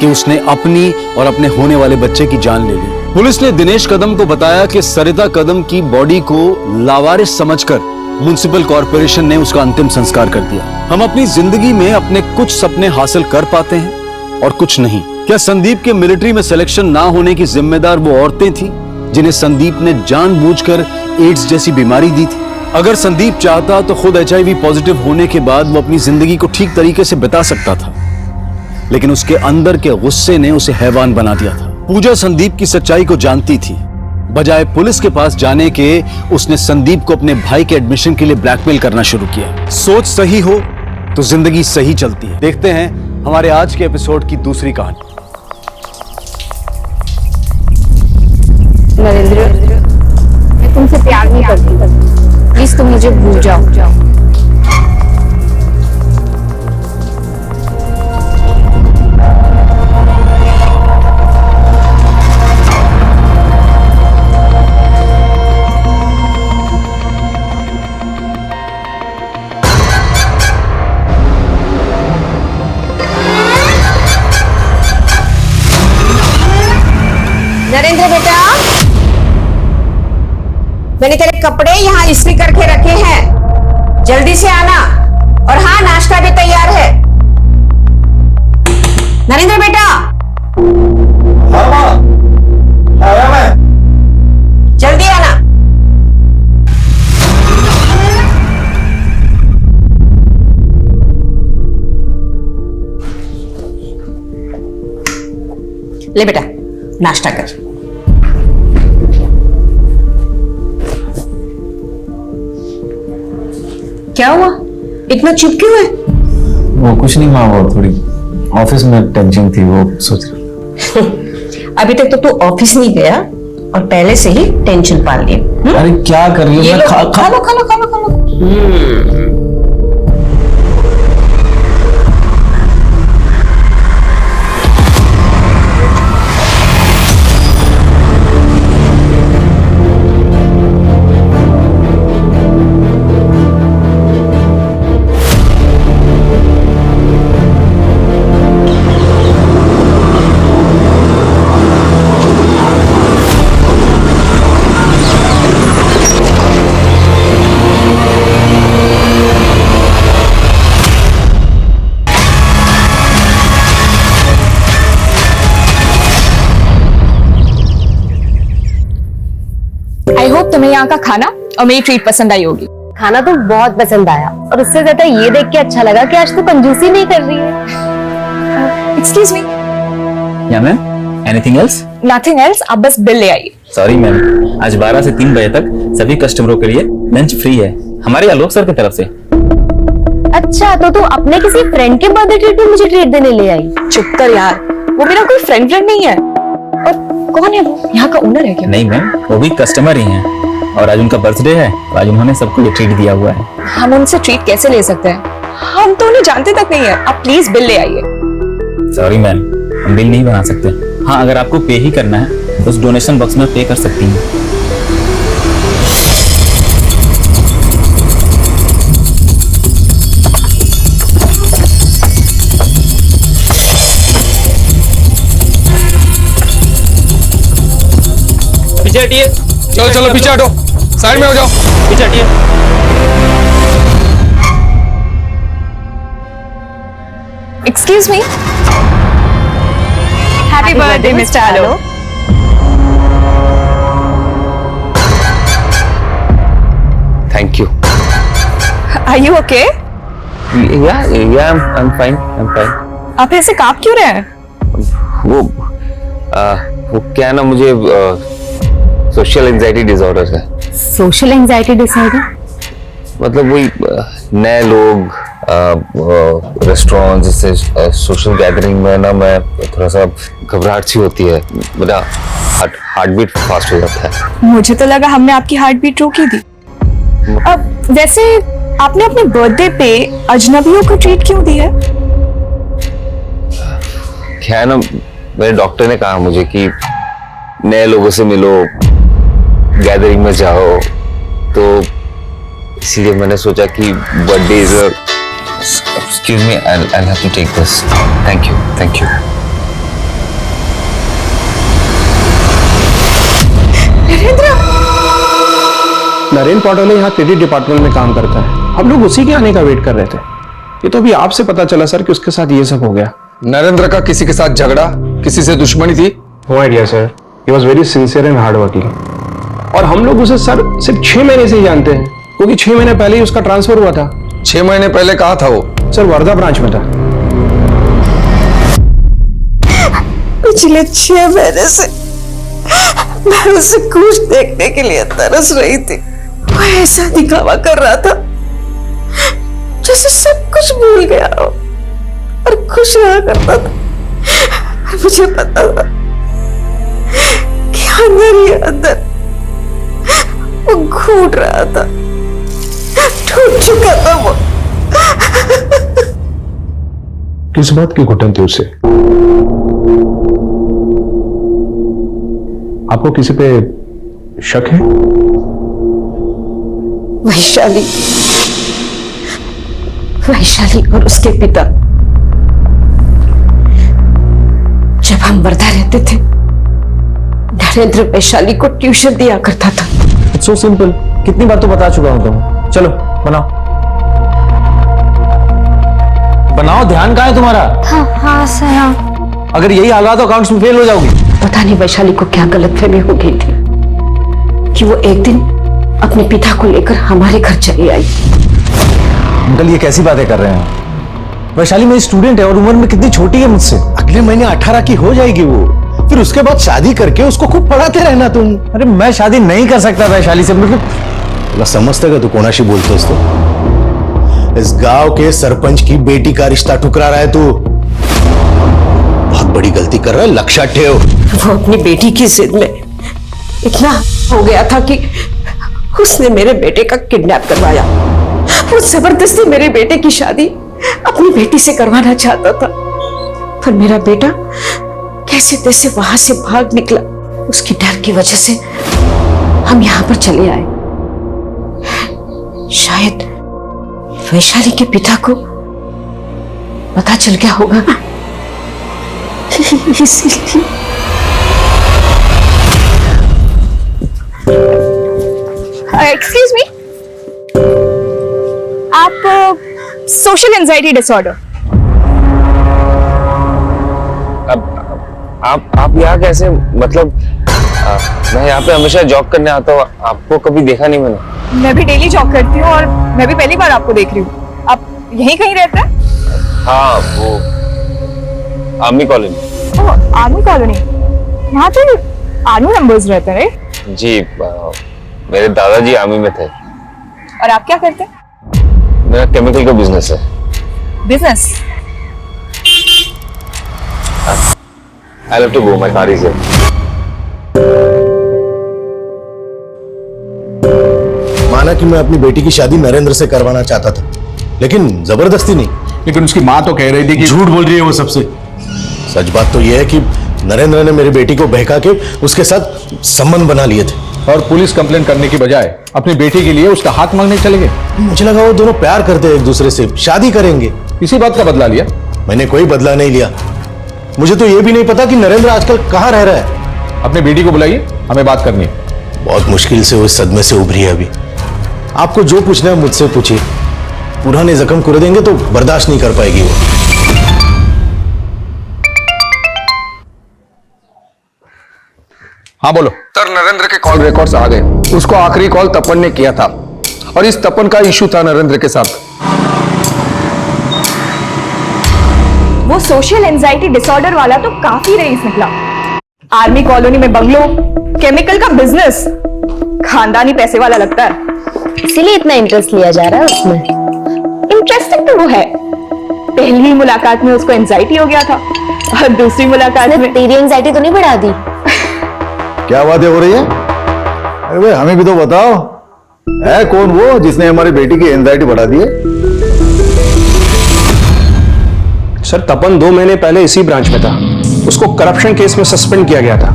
कि उसने अपनी और अपने होने वाले बच्चे की जान ले ली। पुलिस ने दिनेश कदम को बताया कि सरिता कदम की बॉडी को लावारिस समझकर म्युनिसिपल कॉर्पोरेशन ने उसका अंतिम संस्कार कर दिया। हम अपनी जिंदगी में अपने कुछ सपने हासिल कर पाते हैं और कुछ नहीं। क्या संदीप के मिलिट्री में सिलेक्शन ना होने की जिम्मेदार वो औरतें थी जिन्हें संदीप ने जानबूझकर एड्स जैसी बीमारी दी थी? अगर संदीप चाहता तो खुद HIV पॉजिटिव होने के बाद वो अपनी जिंदगी को ठीक तरीके से बिता सकता था, लेकिन उसके अंदर के गुस्से ने उसे हैवान बना दिया था। पूजा संदीप की सच्चाई को जानती थी। बजाय पुलिस के पास जाने के उसने संदीप को अपने भाई के एडमिशन के लिए ब्लैकमेल करना शुरू किया। सोच सही हो तो जिंदगी सही चलती है। देखते हैं हमारे आज के एपिसोड की दूसरी कहानी। नरेंद्र, मैं तुमसे प्यार नहीं करती, प्लीज तुम मुझे भूल जाओ। नरेंद्र बेटा, मैंने तेरे कपड़े यहाँ इस्त्री करके रखे हैं, जल्दी से आना। और हाँ, नाश्ता भी तैयार है। नरेंद्र बेटा। हाँ माँ, आया मैं। जल्दी आना। ले बेटा, नाश्ता कर। क्या हुआ, इतना चुप क्यों है? वो कुछ नहीं माँ, वो थोड़ी ऑफिस में टेंशन थी, वो सोच रहा। अभी तक तो तू ऑफिस नहीं गया और पहले से ही टेंशन पाल लिया। अरे क्या कर रही हो? मैं खा लो खा लो खा लो खा लो। आई होप तुम्हें यहाँ का खाना और मेरी ट्रीट पसंद आई होगी। खाना तो बहुत पसंद आया, और उससे ज्यादा ये देख के अच्छा लगा कि आज तो कंजूसी नहीं कर रही है। Excuse me. Yeah ma'am, anything else? Nothing else, आप बस बिल ले आइए। सॉरी मैम, आज 12 से 3 बजे तक सभी कस्टमरों के लिए लंच फ्री है, हमारे आलोक सर की तरफ से। अच्छा, तो तू अपने किसी फ्रेंड के बर्थडे ट्रीट में मुझे ट्रीट देने ले आई? चुप कर यार, वो मेरा कोई फ्रेंड नहीं है। और कौन है वो? यहाँ का ओनर है क्या? नहीं मैम, वो भी कस्टमर ही हैं, और आज उनका बर्थडे है तो आज उन्होंने सबको ये ट्रीट दिया हुआ है। हम उनसे ट्रीट कैसे ले सकते हैं? हम तो उन्हें जानते तक नहीं है। आप प्लीज बिल ले आइए। सॉरी मैम, हम बिल नहीं बना सकते। हाँ, अगर आपको पे ही करना है तो उस डोनेशन बॉक्स में पे कर सकती हैं। पीछे हटिए। चलो चलो पीछे हटो, साइड में हो जाओ, पीछे हटिए। Excuse me. Happy birthday mister Alo. Thank you. Are you okay? Yeah I am fine. आप ऐसे कांप क्यों रहे हैं? वो क्या है ना, मुझे सोशल एंजाइटी डिसऑर्डर है। सोशल एंजाइटी डिसऑर्डर मतलब वही नए लोग, रेस्टोरेंट जैसे सोशल गैदरिंग में ना मैं थोड़ा सा घबराहट सी होती है। मेरा हार्ट बीट फास्ट हो जाता है। मुझे तो लगा हमने आपकी हार्ट बीट रोकी थी। अब वैसे आपने अपने बर्थडे पे अजनबियों को ट्रीट क्यों दी है? क्या है ना, मेरे डॉक्टर ने कहा मुझे कि नए लोगों से मिलो, गैदरिंग में जाओ, तो इसीलिए मैंने सोचा कि birthday is excuse me, I have to take this. Thank you, thank you. Narendra Patole यहाँ क्रेडिट डिपार्टमेंट में काम करता है। हम लोग उसी के आने का वेट कर रहे थे। ये तो अभी आपसे पता चला सर कि उसके साथ ये सब हो गया। नरेंद्र का किसी के साथ झगड़ा, किसी से दुश्मनी थी? No idea sir, he was very sincere and hard working. और हम लोग उसे सर सिर्फ 6 महीने से ही जानते हैं, क्योंकि 6 महीने पहले ही उसका ट्रांसफर हुआ था। 6 महीने पहले कहाँ था वो? सर वर्धा ब्रांच में था। पिछले 6 महीने से मैं उसे खुश देखने के लिए तरस रही थी। वो ऐसा दिखावा कर रहा था जैसे सब कुछ भूल गया हो और खुश रहा करता था। और मुझे पता था कि अंदर ही अंदर वो घूट रहा था, टूट चुका था वो। किस बात की घुटन थी उसे? आपको किसी पे शक है? वैशाली, वैशाली और उसके पिता। जब हम वर्धा रहते थे, नरेंद्र वैशाली को ट्यूशन दिया करता था। इट्स सो सिंपल, कितनी बार तो बता चुका हूं तुम। चलो बनाओ बनाओ, ध्यान कहाँ है तुम्हारा? हाँ सर, हाँ। अगर यही हालात तो अकाउंट्स में फेल हो जाओगी। पता नहीं वैशाली को क्या गलतफहमी हो गई थी कि वो एक दिन अपने पिता को लेकर हमारे घर चली आई। अंकल ये कैसी बातें कर रहे हैं? वैशाली मेरी स्टूडेंट है और उम्र में कितनी छोटी है मुझसे। अगले महीने 18 की हो जाएगी वो, फिर उसके बाद शादी करके उसको खूब पढ़ाते रहना तुम। अरे मैं शादी नहीं कर सकता वैशाली से, मतलब समझते का तू कोणाशी बोलतोस तो? इस गांव के सरपंच की बेटी का रिश्ता ठुकरा रहा है तू। बहुत बड़ी गलती कर रहा है, लक्षात ठेव। वो अपनी बेटी की जिद में इतना हो गया था कि उसने मेरे बेटे का किडनैप करवाया। वो जबरदस्ती मेरे बेटे की शादी अपनी बेटी से करवाना चाहता था, पर मेरा बेटा कैसे तैसे वहां से भाग निकला। उसकी डर की वजह से हम यहां पर चले आए। शायद वैशाली के पिता को पता चल गया होगा, इसीलिए। एक्सक्यूज मी, आप सोशल एंजाइटी डिसऑर्डर। आप यहाँ कैसे? मतलब मैं यहाँ पे हमेशा जॉब करने आता हूँ, आपको कभी देखा नहीं मैंने। मैं भी डेली जॉब करती हूँ और मैं भी पहली बार आपको देख रही हूँ। आप यहीं कहीं रहते हैं? हाँ, वो आर्मी कॉलोनी। ओह, आर्मी कॉलोनी। यहाँ पे आर्मी नंबर्स रहते हैं? जी, मेरे दादाजी आर्मी में थे। और आप क्या करते हैं? मेरा केमिकल का बिजनेस है। Business? I'll have to go, my car is here. माना कि मैं अपनी बेटी की शादी नरेंद्र से करवाना चाहता था, लेकिन जबरदस्ती नहीं। लेकिन उसकी माँ तो कह रही थी कि झूठ बोल रही है वो सबसे। सच बात तो यह है कि नरेंद्र ने मेरी बेटी को बहका के उसके साथ संबंध बना लिए थे। और पुलिस कंप्लेंट करने की बजाय अपनी बेटी के लिए उसका हाथ मांगने चले गए। मुझे लगा वो दोनों प्यार करते हैं एक दूसरे से, शादी करेंगे। इसी बात का बदला लिया? मैंने कोई बदला नहीं लिया। मुझे तो ये भी नहीं पता कि नरेंद्र आजकल कहाँ रह रहा है। अपनी बेटी को बुलाइए, हमें बात करनी है। बहुत मुश्किल से वो इस सदमे से उभरी है अभी। आपको जो पूछना है मुझसे पूछिए। पुराने जख्म कुरे देंगे तो बर्दाश्त नहीं कर पाएगी वो। हाँ बोलो सर। नरेंद्र के कॉल रिकॉर्ड्स आ गए। उसको आखिरी कॉल तपन ने किया था और इस तपन का इशू था नरेंद्र के साथ। वो सोशल एंजाइटी डिसऑर्डर वाला तो काफी रईस निकला। आर्मी कॉलोनी में बंगलो, केमिकल का बिजनेस, खानदानी पैसे वाला लगता है। इसीलिए इतना इंटरेस्ट लिया जा रहा है उसमें। इंटरेस्टिंग तो वो है। पहली मुलाकात में उसको एंजाइटी हो गया था और दूसरी मुलाकात में तेरी एंजाइटी तो नहीं बढ़ा दी? क्या बातें हो रही है? अरे भाई हमें भी तो बताओ, है कौन वो जिसने हमारी बेटी की एंजाइटी बढ़ा दी है? सर तपन 2 महीने पहले इसी ब्रांच में था, उसको करप्शन केस में सस्पेंड किया गया था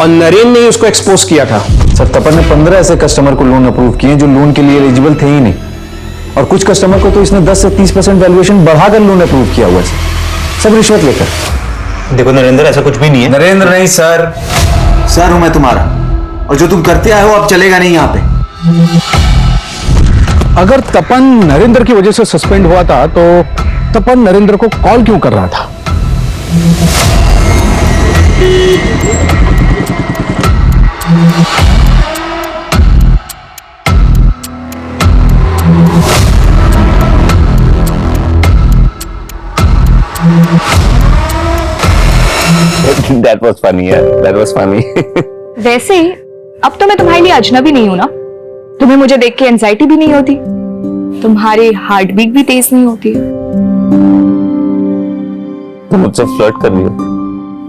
और नरेन ने ही उसको एक्सपोज किया था। सर तपन ने 15 ऐसे कस्टमर को लोन अप्रूव किए जो लोन के लिए एलिजिबल थे ही नहीं, और कुछ कस्टमर को तो इसने 10 से 30% वैल्यूएशन बढ़ाकर लोन अप्रूव किया हुआ है, सब रिश्वत लेकर। देखो नरेंद्र, ऐसा कुछ भी नहीं है। नरेंद्र नहीं सर, सर हूं मैं तुम्हारा, और जो तुम करते आए हो अब चलेगा नहीं यहाँ पे। अगर तपन नरेंद्र की वजह से सस्पेंड हुआ था तो तपन नरेंद्र को कॉल क्यों कर रहा था? That was funny, yeah. That was funny. वैसे ही अब तो मैं तुम्हारे लिए अजनबी नहीं हूं ना, तुम्हें मुझे देख के एंजाइटी भी नहीं होती, तुम्हारी हार्ट बीट भी तेज नहीं होती। तुम मुझसे फ्लर्ट कर रही हो?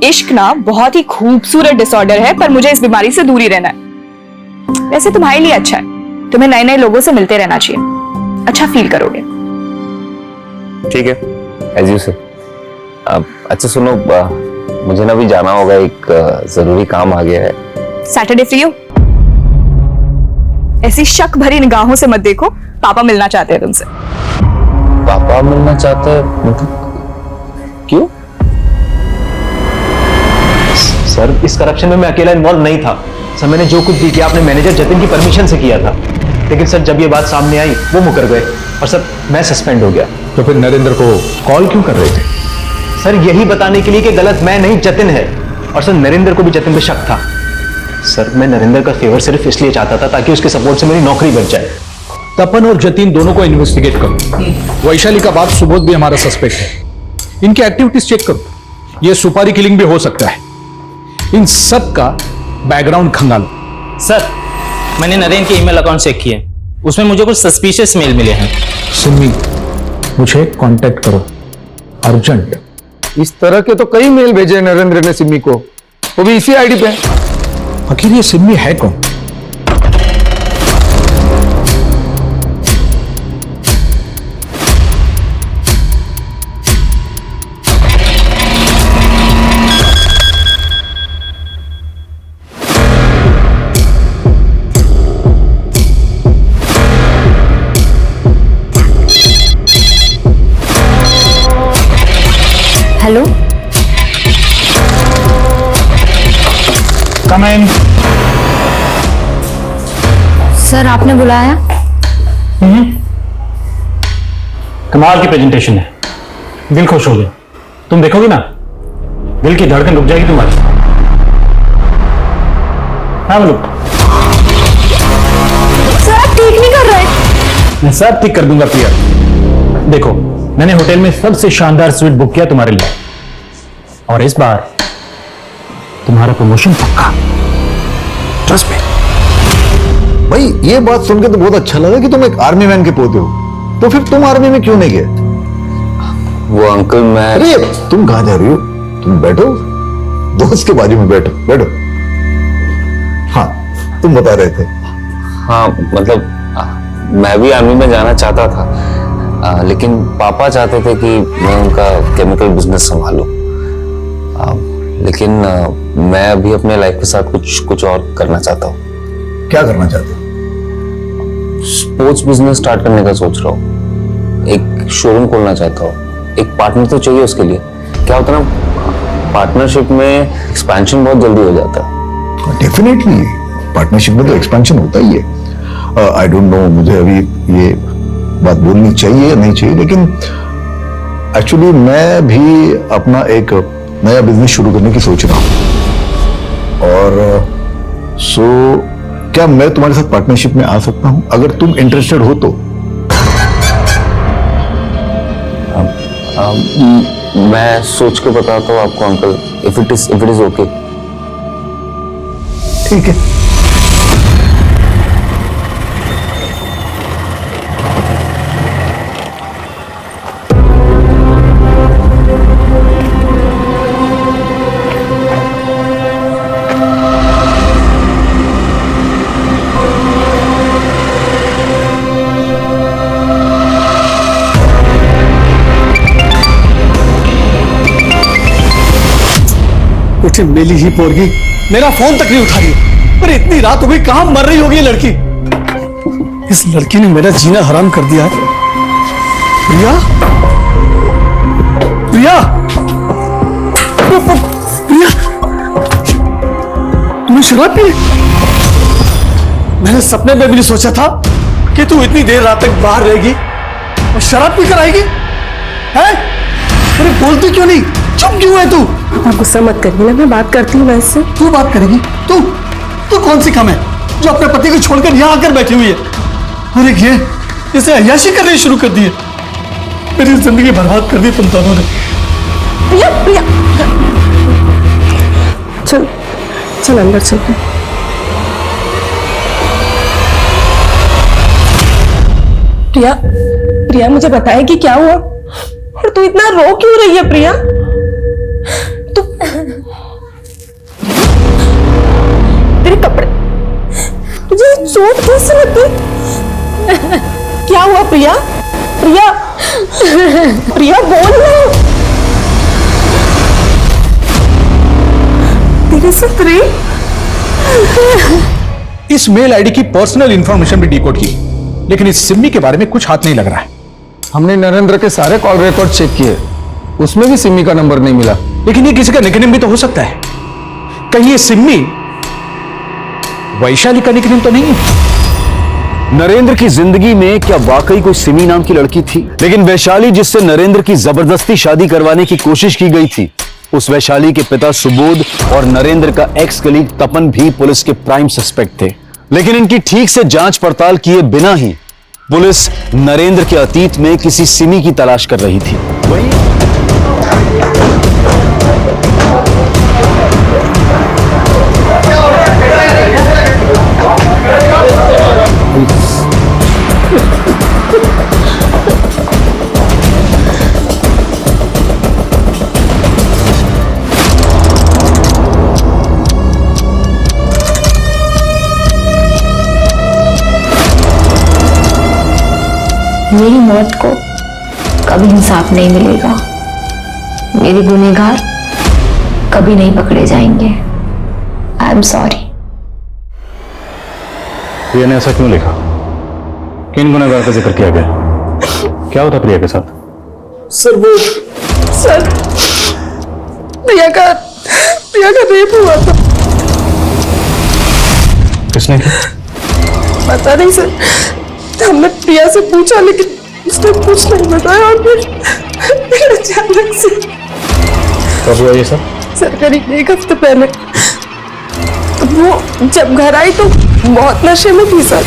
इश्क ना बहुत ही खूबसूरत डिसऑर्डर है, पर मुझे इस बीमारी से दूर ही रहना है। वैसे तुम्हारे लिए अच्छा है, तुम्हें नए नए लोगों से मिलते रहना चाहिए, अच्छा फील करोगे। ठीक है, एज यू से। अच्छा सुनो, मुझे ना भी जाना होगा, एक जरूरी काम आ गया है। सैटरडे फ्री हो? ऐसी शक भरी निगाहों से मत देखो, पापा मिलना चाहते हैं तुमसे। पापा मिलना चाहते हैं? मतलब क्यों? सर इस करप्शन में मैं अकेला इन्वॉल्व नहीं था सर, मैंने जो कुछ भी किया अपने मैनेजर जतिन की परमिशन से किया था, लेकिन सर जब ये बात सामने आई वो मुकर गए और सर मैं सस्पेंड हो गया। तो फिर नरेंद्र को कॉल क्यों कर रहे थे? सर यही बताने के लिए कि गलत मैं नहीं जतिन है, और सर नरेंद्र को भी जतिन पे शक था। सर मैं नरेंद्र का फेवर सिर्फ इसलिए चाहता था ताकि उसके सपोर्ट से मेरी नौकरी बच जाए। तपन और जतिन दोनों को इन्वेस्टिगेट करो। वैशाली का बाप सुबोध भी हमारा सस्पेक्ट है, इनकी एक्टिविटीज चेक करो, ये सुपारी किलिंग भी हो सकता है। इन सब का बैकग्राउंड खंगालो। सर मैंने नरेन के ईमेल अकाउंट चेक किए, उसमें मुझे कुछ सस्पिशियस मेल मिले हैं। सिमी मुझे कांटेक्ट करो अर्जेंट। इस तरह के तो कई मेल भेजे नरेंद्र ने सिमी को, वो भी इसी आईडी पे। आखिर ये सिमी है कौन? हेलो, कम इन। सर आपने बुलाया? कमाल की प्रेजेंटेशन है, दिल खुश हो गया। तुम देखोगी ना, दिल की धड़कन रुक जाएगी तुम्हारी। हाँ बोलो। सर आप ठीक नहीं कर रहे। मैं सब ठीक कर दूंगा प्रिया। देखो मैंने होटल में सबसे शानदार स्वीट बुक किया तुम्हारे लिए, और इस बार तुम्हारा प्रमोशन पक्का। Trust me. भाई ये बात सुन के तो बहुत अच्छा लगा कि तुम एक आर्मी मैन के पोते हो, तो फिर तुम आर्मी में क्यों नहीं गए? वो अंकल मैं। अरे तुम कहां जा रही हो? तुम बैठो, दोस्त के बाजू में बैठो बैठो। हाँ तुम बता रहे थे। हाँ मतलब मैं भी आर्मी में जाना चाहता था, लेकिन पापा चाहते थे कि मैं उनका केमिकल बिजनेस संभालूं। लेकिन मैं अभी अपने लाइफ के साथ कुछ और करना चाहता हूँ। क्या करना चाहते हो? स्पोर्ट्स बिजनेस स्टार्ट करने का सोच रहा हूँ, एक शोरूम खोलना चाहता हूँ। एक पार्टनर तो चाहिए उसके लिए। क्या होता है ना, पार्टनरशिप में एक्सपेंशन बहुत जल्दी हो जाता है। डेफिनेटली पार्टनरशिप में तो एक्सपेंशन होता ही है। आई डोंट नो मुझे अभी ये बात बोलनी चाहिए या नहीं चाहिए, लेकिन एक्चुअली मैं भी अपना एक नया बिजनेस शुरू करने की सोच रहा हूं। और सो क्या मैं तुम्हारे साथ पार्टनरशिप में आ सकता हूं अगर तुम इंटरेस्टेड हो तो? मैं सोच के बताता हूँ आपको uncle, if it is okay. ठीक है। कि मेरी ही पोरगी मेरा फोन तक नहीं उठा रही है। पर इतनी रात हो गई, कहां मर रही होगी ये लड़की? इस लड़की ने मेरा जीना हराम कर दिया है। प्रिया, प्रिया, प्रिया, तुमने शराब पी? मैंने सपने में भी नहीं सोचा था कि तू इतनी देर रात तक बाहर रहेगी और शराब पी कर आएगी। है? अरे बोलती क्यों नहीं? चुप क्यों है तू? आप गुस्सा मत करिए ना, मैं बात करती हूँ वैसे। तू बात करेगी? तू कौन सी कम है जो अपने पति को छोड़कर यहाँ आकर बैठी हुई है? अरे ये इसे अय्याशी करनी शुरू कर दी है। मेरी जिंदगी बर्बाद कर दी तुम दोनों ने। प्रिया, प्रिया, चल चल अंदर चल। प्रिया, प्रिया मुझे बताए कि क्या हुआ और तू इतना रो क्यों रही है? प्रिया, तू तेरे कपड़े, तुझे चोट कैसे लगी? क्या हुआ प्रिया? प्रिया, प्रिया बोल ना। तेरे साथ रेप? इस मेल आईडी की पर्सनल इंफॉर्मेशन भी डिकोड की, लेकिन इस सिम्मी के बारे में कुछ हाथ नहीं लग रहा है। हमने नरेंद्र के सारे कॉल रिकॉर्ड चेक किए, उसमें भी सिम्मी का नंबर नहीं मिला। लेकिन ये किसी का निकनेम भी तो हो सकता है। कहीं ये सिम्मी वैशाली का निकनेम तो नहीं है? नरेंद्र की जिंदगी में क्या वाकई कोई सिमी नाम की लड़की थी? लेकिन वैशाली जिससे नरेंद्र की जबरदस्ती शादी करवाने की कोशिश की गई थी, उस वैशाली के पिता सुबोध और नरेंद्र का एक्स कलीग तपन भी पुलिस के प्राइम सस्पेक्ट थे। लेकिन इनकी ठीक से जांच पड़ताल किए बिना ही पुलिस नरेंद्र के अतीत में किसी सिमी की तलाश कर रही थी। मेरी मौत को कभी इंसाफ नहीं मिलेगा। मेरे गुनहगार कभी नहीं पकड़े जाएंगे। I am sorry. प्रिया ने ऐसा क्यों लिखा? किन गुनहगार का जिक्र किया गया? क्या होता प्रिया के साथ? सर वो सर प्रिया का रेप हुआ था। किसने किया? पता नहीं सर, हमने प्रिया से पूछा लेकिन उसने कुछ नहीं बताया और फिर अचानक से। कब हुआ ये सब? सर करीब 1 हफ्ते पहले। तो वो जब घर आई तो बहुत नशे में थी सर।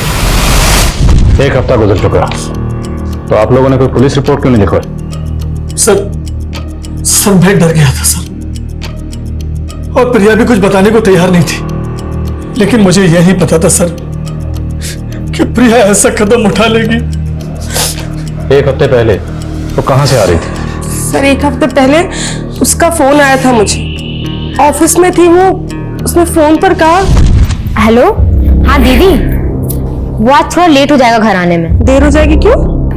1 हफ्ता गुजर चुका, तो आप लोगों ने कोई पुलिस रिपोर्ट क्यों नहीं लिखवाई? सर मैं डर गया था सर, और प्रिया भी कुछ बताने को तैयार नहीं थी। लेकिन मुझे यह नहीं पता था सर कि प्रिया ऐसा कदम उठा लेगी। 1 हफ्ते पहले तो कहां से आ रही थी? सर 1 हफ्ते पहले उसका फोन आया था मुझे, ऑफिस में थी वो। उसने फोन पर कहा, हेलो हाँ दीदी, वो आज थोड़ा लेट हो जाएगा घर आने में। देर हो जाएगी क्यों?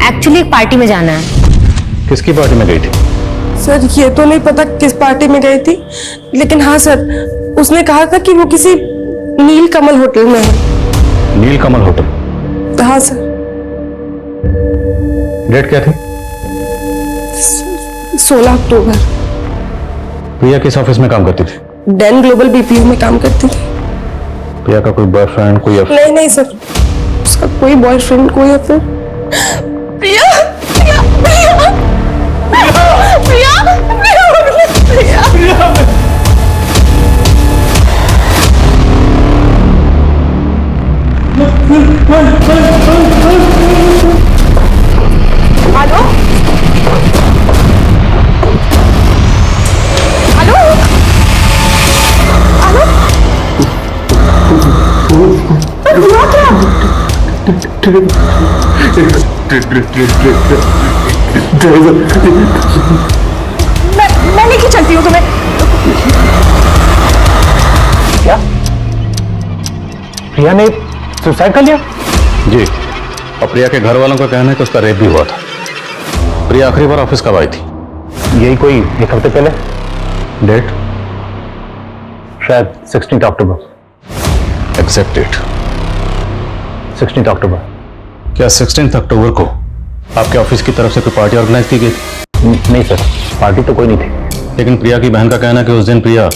एक्चुअली एक पार्टी में जाना है। किसकी पार्टी में गई थी? सर ये तो नहीं पता किस पार्टी में गई थी, लेकिन हाँ सर उसने कहा था कि वो किसी नील कमल होटल में है। नील कमल होटल? हाँ सर। डेट क्या थी? 16 अक्टूबर। प्रिया किस ऑफिस में काम करती थी? डेन ग्लोबल बीपीओ में काम करती थी। प्रिया का कोई बॉयफ्रेंड, कोई नहीं नहीं सर, उसका कोई बॉयफ्रेंड कोई अफेयर। प्रिया प्रिया प्रिया प्रिया प्रिया प्रिया हेलो हेलो हेलो, हुआ क्या? मैं लेके चलती हूँ तुम्हें। क्या प्रिया ने सुसाइड कर लिया? जी, और प्रिया के घर वालों का कहना है कि उसका रेप भी हुआ था। प्रिया आखिरी बार ऑफिस कब आई थी? यही कोई 1 हफ्ते पहले। डेट? शायद 16 अक्टूबर। एग्जैक्ट डेट 16 अक्टूबर। क्या 16 अक्टूबर को आपके ऑफिस की तरफ से कोई पार्टी ऑर्गेनाइज की गई थी? नहीं सर, पार्टी तो कोई नहीं थी। लेकिन प्रिया की बहन का कहना है कि उस दिन प्रिया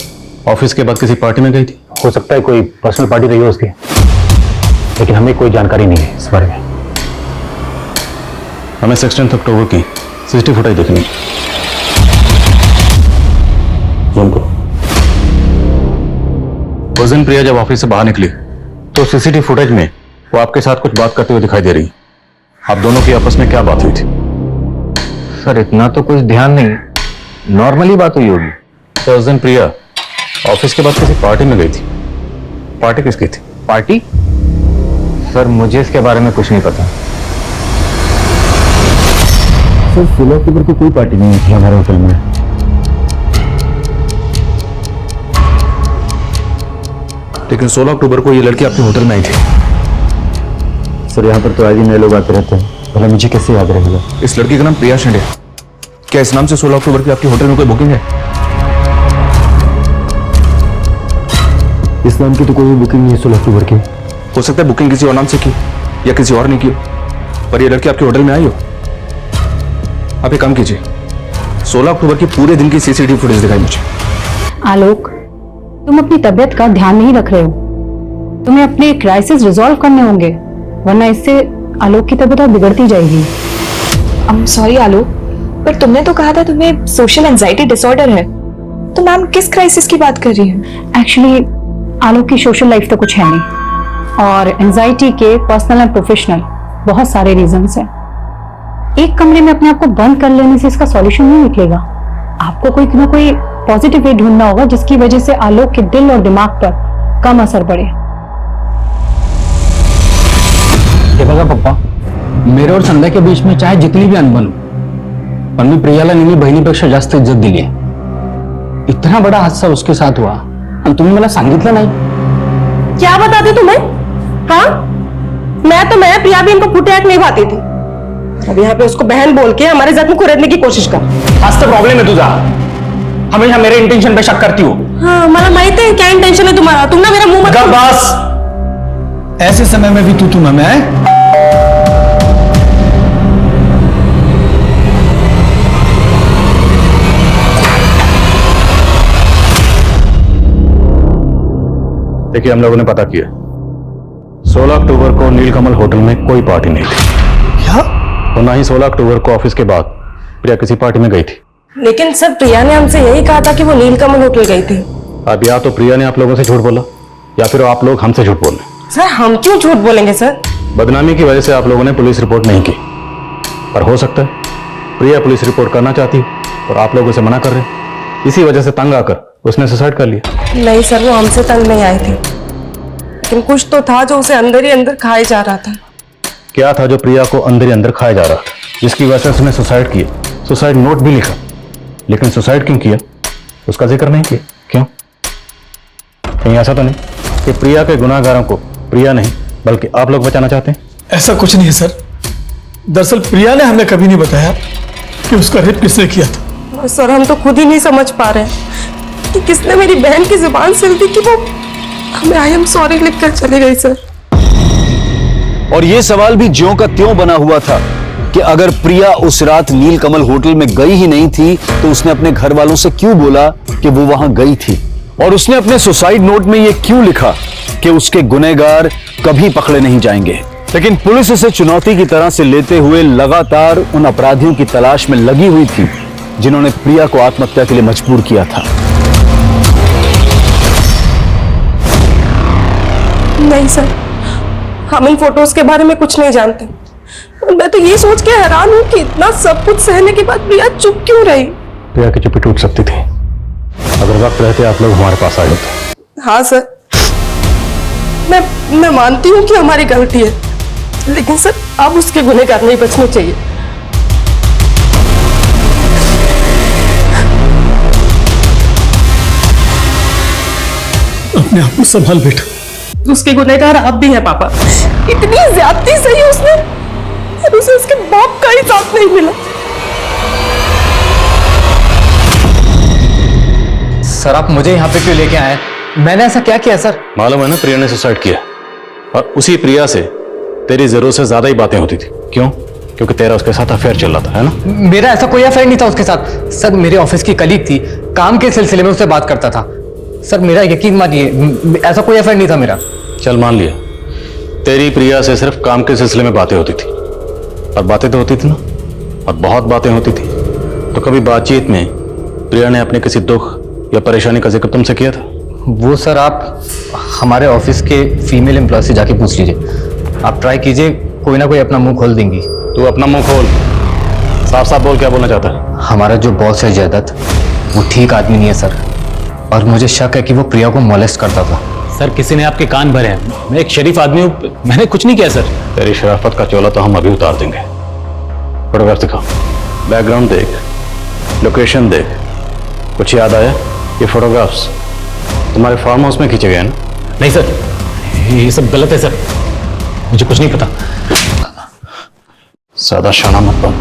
ऑफिस के बाद किसी पार्टी में गई थी। हो सकता है कोई पर्सनल पार्टी रही हो उसकी, लेकिन हमें कोई जानकारी नहीं है इस बारे में। हमें 16 अक्टूबर की सीसीटीवी फुटेज देखनी है। उनको उस दिन प्रिया जब ऑफिस से बाहर निकली तो सीसीटीवी फुटेज में वो आपके साथ कुछ बात करते हुए दिखाई दे रही। आप दोनों की आपस में क्या बात हुई थी? सर इतना तो कुछ ध्यान नहीं, नॉर्मली बात हुई होगी। तो उस दिन प्रिया ऑफिस के बाद किसी पार्टी में गई थी। पार्टी किसकी थी? पार्टी? सर मुझे इसके बारे में कुछ नहीं पता। सर 16 अक्टूबर को कोई पार्टी नहीं थी हमारे होटल में। लेकिन 16 अक्टूबर को ये लड़की आपके होटल में आई थी। सर यहाँ पर तो आज ही नए लोग आते रहते हैं, भला मुझे कैसे याद रहेगा? इस लड़की का नाम प्रिया शिंदे। क्या इस नाम से 16 अक्टूबर की आपके होटल में कोई बुकिंग है? इस नाम की तो कोई बुकिंग नहीं है 16 अक्टूबर की। हो सकता है बुकिंग किसी और नाम से की या किसी और ने की हो, पर ये लड़की आपके होटल में आई हो। आप एक काम कीजिए, 16 अक्टूबर की पूरे दिन की सीसीटीवी फुटेज दिखाई मुझे। आलोक, तुम अपनी तबीयत का ध्यान नहीं रख रहे हो। तुम्हें अपने क्राइसिस रिजॉल्व करने होंगे, वरना इससे आलोक की तबीयत और बिगड़ती जाएगी। आई एम सॉरी आलोक, पर तुमने तो कहा था तुम्हें सोशल एंजाइटी डिसऑर्डर है, तो मैम किस क्राइसिस की बात कर रही है? एक्चुअली आलोक की सोशल लाइफ तो कुछ है नहीं, और एंजाइटी के पर्सनल एंड प्रोफेशनल बहुत सारे रीजंस हैं। एक कमरे में अपने आप को बंद कर लेने से इसका सॉल्यूशन नहीं निकलेगा। आपको कोई ना कोई पॉजिटिव वे ढूंढना होगा जिसकी वजह से आलोक के दिल और दिमाग पर कम असर पड़े। हे बघा पप्पा, मेरे और संध्या के बीच में चाहे जितनी भी अनबन हो, पण मी प्रियाला नेहमी बहिणीपेक्षा जास्त इज्जत दिली आहे। इतना बड़ा हादसा उसके साथ हुआ आणि तुम्ही मला सांगितलं नाही। क्या बताते तुम्हें? हाँ, मैं प्रिया भी इनको फुटेक नहीं भाती थी। अब यहाँ पे उसको बहन बोल के हमारे जख्म को रेतने की कोशिश कर। हाच तर प्रॉब्लेम है तुझा, हमेशा मेरे इंटेंशन पे शक करती हो। हाँ, मला माहित है क्या इंटेंशन है तुम्हारा। तुम ना मेरा मुंह मत बस, ऐसे समय में भी तू मैं देखिए, हम लोगों ने पता किया 16 अक्टूबर को नीलकमल होटल में कोई पार्टी नहीं थी। क्या? और ना ही 16 अक्टूबर को ऑफिस के बाद प्रिया किसी पार्टी में गई थी। लेकिन सर प्रिया ने हमसे यही कहा था कि वो नीलकमल होटल गई थी। अब या तो प्रिया ने आप लोगों से झूठ बोला या फिर आप लोग हमसे झूठ बोल रहे। सर हम क्यों झूठ बोलेंगे सर? बदनामी की वजह से आप लोगों ने पुलिस रिपोर्ट नहीं की, पर हो सकता है प्रिया पुलिस रिपोर्ट करना चाहती और आप लोग उसे मना कर रहे। इसी वजह से तंग आकर उसने सुसाइड कर लिया। नहीं सर, वो हमसे तंग नहीं आए थे, लेकिन कुछ तो था जो उसे अंदर ही अंदर खाए जा रहा था। क्या था जो प्रिया को अंदर ही अंदर खाया जा रहा था, जिसकी वजह से उसने सुसाइड किया? सुसाइड नोट भी लिखा, लेकिन सुसाइड क्यों किया उसका जिक्र नहीं किया। क्यों? कहीं ऐसा तो नहीं कि प्रिया के गुनाहगारों को प्रिया नहीं बल्कि आप लोग बचाना चाहते हैं? ऐसा कुछ नहीं है सर। दरअसल प्रिया ने हमें कभी नहीं बताया कि उसका रेप किसने किया था। सर हम तो खुद ही नहीं समझ पा रहे कि किसने मेरी बहन की जुबान से ली कि वो हमें आई एम सॉरी लिखकर चली गई सर। और यह सवाल भी ज्यों का त्यों बना हुआ था कि अगर प्रिया उस रात नीलकमल होटल में गई ही नहीं थी तो उसने अपने घर वालों से क्यों बोला कि वो वहां गई थी, और उसने अपने सुसाइड नोट में यह क्यों लिखा कि उसके गुनहगार कभी पकड़े नहीं जाएंगे। लेकिन पुलिस इसे चुनौती की तरह से लेते हुए लगातार उन अपराधियों की तलाश में लगी हुई थी जिन्होंने प्रिया को आत्महत्या के लिए मजबूर किया था। नहीं सर, हम इन फोटोज के बारे में कुछ नहीं जानते। मैं तो ये सोच के हैरान हूँ कि इतना सब कुछ सहने के बाद प्रिया चुप क्यों रही। प्रिया की चुप्पी टूट सकती थी अगर वक्त रहते आप लोग हमारे पास आए होते। हाँ सर, मैं मानती हूँ कि हमारी गलती है, लेकिन सर अब उसके गुनहगार नहीं बचने चाहिए। अपने आप को संभाल बेटा। उसके गुनहगार आप भी हैं पापा। इतनी ज्यादती सही उसने, और उसे उसके बाप का ही साथ नहीं मिला। सर आप मुझे यहाँ पे क्यों लेके आए? मैंने ऐसा क्या किया सर? मालूम है ना, प्रिया ने सुसाइड किया और उसी प्रिया से तेरी जरूरत से ज्यादा ही बातें होती थी। क्यों? क्योंकि तेरा उसके साथ अफेयर चल रहा था, है ना? मेरा ऐसा कोई अफेयर नहीं था उसके साथ सर। मेरे ऑफिस की कलीग थी, काम के सिलसिले में उससे बात करता था सर। मेरा यकीन मानिए, ऐसा कोई अफेयर नहीं था मेरा। चल मान लिया, तेरी प्रिया से सिर्फ काम के सिलसिले में बातें होती थी, और बातें तो होती थी ना, और बहुत बातें होती थी। तो कभी बातचीत में प्रिया ने अपने किसी दुख या परेशानी का जिक्र तुमसे किया था? वो सर आप हमारे ऑफिस के फीमेल एम्प्लॉय से जाके पूछ लीजिए। आप ट्राई कीजिए, कोई ना कोई अपना मुंह खोल देंगी। तू अपना मुंह खोल, साफ साफ बोल, क्या बोलना चाहता है? हमारा जो बॉस है जयदत्त, वो ठीक आदमी नहीं है सर, और मुझे शक है कि वो प्रिया को मोलेस्ट करता था। सर किसी ने आपके कान भरे हैं। मैं एक शरीफ आदमी हूँ, मैंने कुछ नहीं किया सर। तेरी शराफत का चोला तो हम अभी उतार देंगे। फोटोग्राफ दिखाओ, बैकग्राउंड देख, लोकेशन देख। कुछ याद आया? ये फोटोग्राफ्स तुम्हारे फार्म हाउस में खींचे गए हैं ना? नहीं सर, ये सब गलत है सर, मुझे कुछ नहीं पता। ज्यादा शाना मत बन।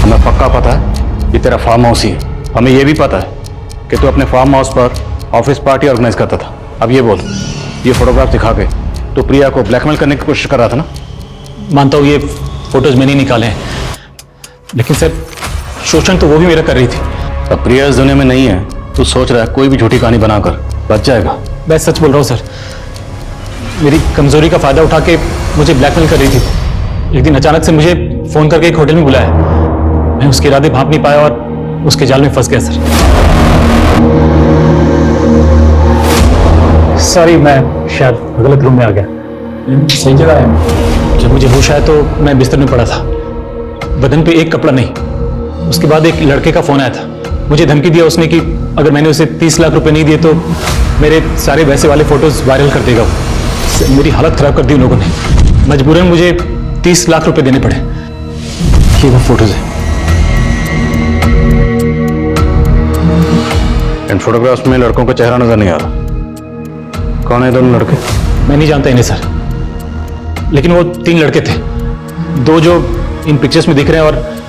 हमें पक्का पता है ये तेरा फार्म हाउस ही है। हमें यह भी पता है कि तू अपने फार्म हाउस पर ऑफिस पार्टी ऑर्गेनाइज करता था। अब ये बोल, ये फोटोग्राफ दिखा के तो प्रिया को ब्लैकमेल करने की कोशिश कर रहा था ना? मानता हूँ ये फोटोज मैंने निकाले हैं, लेकिन सर शोषण तो वो भी मेरा कर रही थी। अब प्रिया इस दुनिया में नहीं है, तू सोच रहा है कोई भी झूठी कहानी बनाकर बच जाएगा? मैं सच बोल रहा हूँ सर, मेरी कमजोरी का फायदा उठा के मुझे ब्लैकमेल कर रही थी। एक दिन अचानक से मुझे फोन करके एक होटल में बुलाया। मैं उसके इरादे भांप नहीं पाया और उसके जाल में फंस गया सर। सॉरी, मैं शायद गलत रूम में आ गया। सही जगह है। जब मुझे होश आया तो मैं बिस्तर में पड़ा था, बदन पे एक कपड़ा नहीं। उसके बाद एक लड़के का फोन आया था, मुझे धमकी दिया उसने कि अगर मैंने उसे 30 लाख रुपए नहीं दिए तो मेरे सारे वैसे वाले फोटोज वायरल कर देगा। मेरी हालत खराब कर दी उन लोगों ने। मजबूरन मुझे 30 लाख रुपए देने पड़े। ये वो फोटोज है। इन फोटोग्राफ्स में लड़कों का चेहरा नजर नहीं आ रहा। कौन है दोनों लड़के? मैं नहीं जानता इन्हें सर, लेकिन वो 3 लड़के थे। 2 जो इन पिक्चर्स में दिख रहे हैं और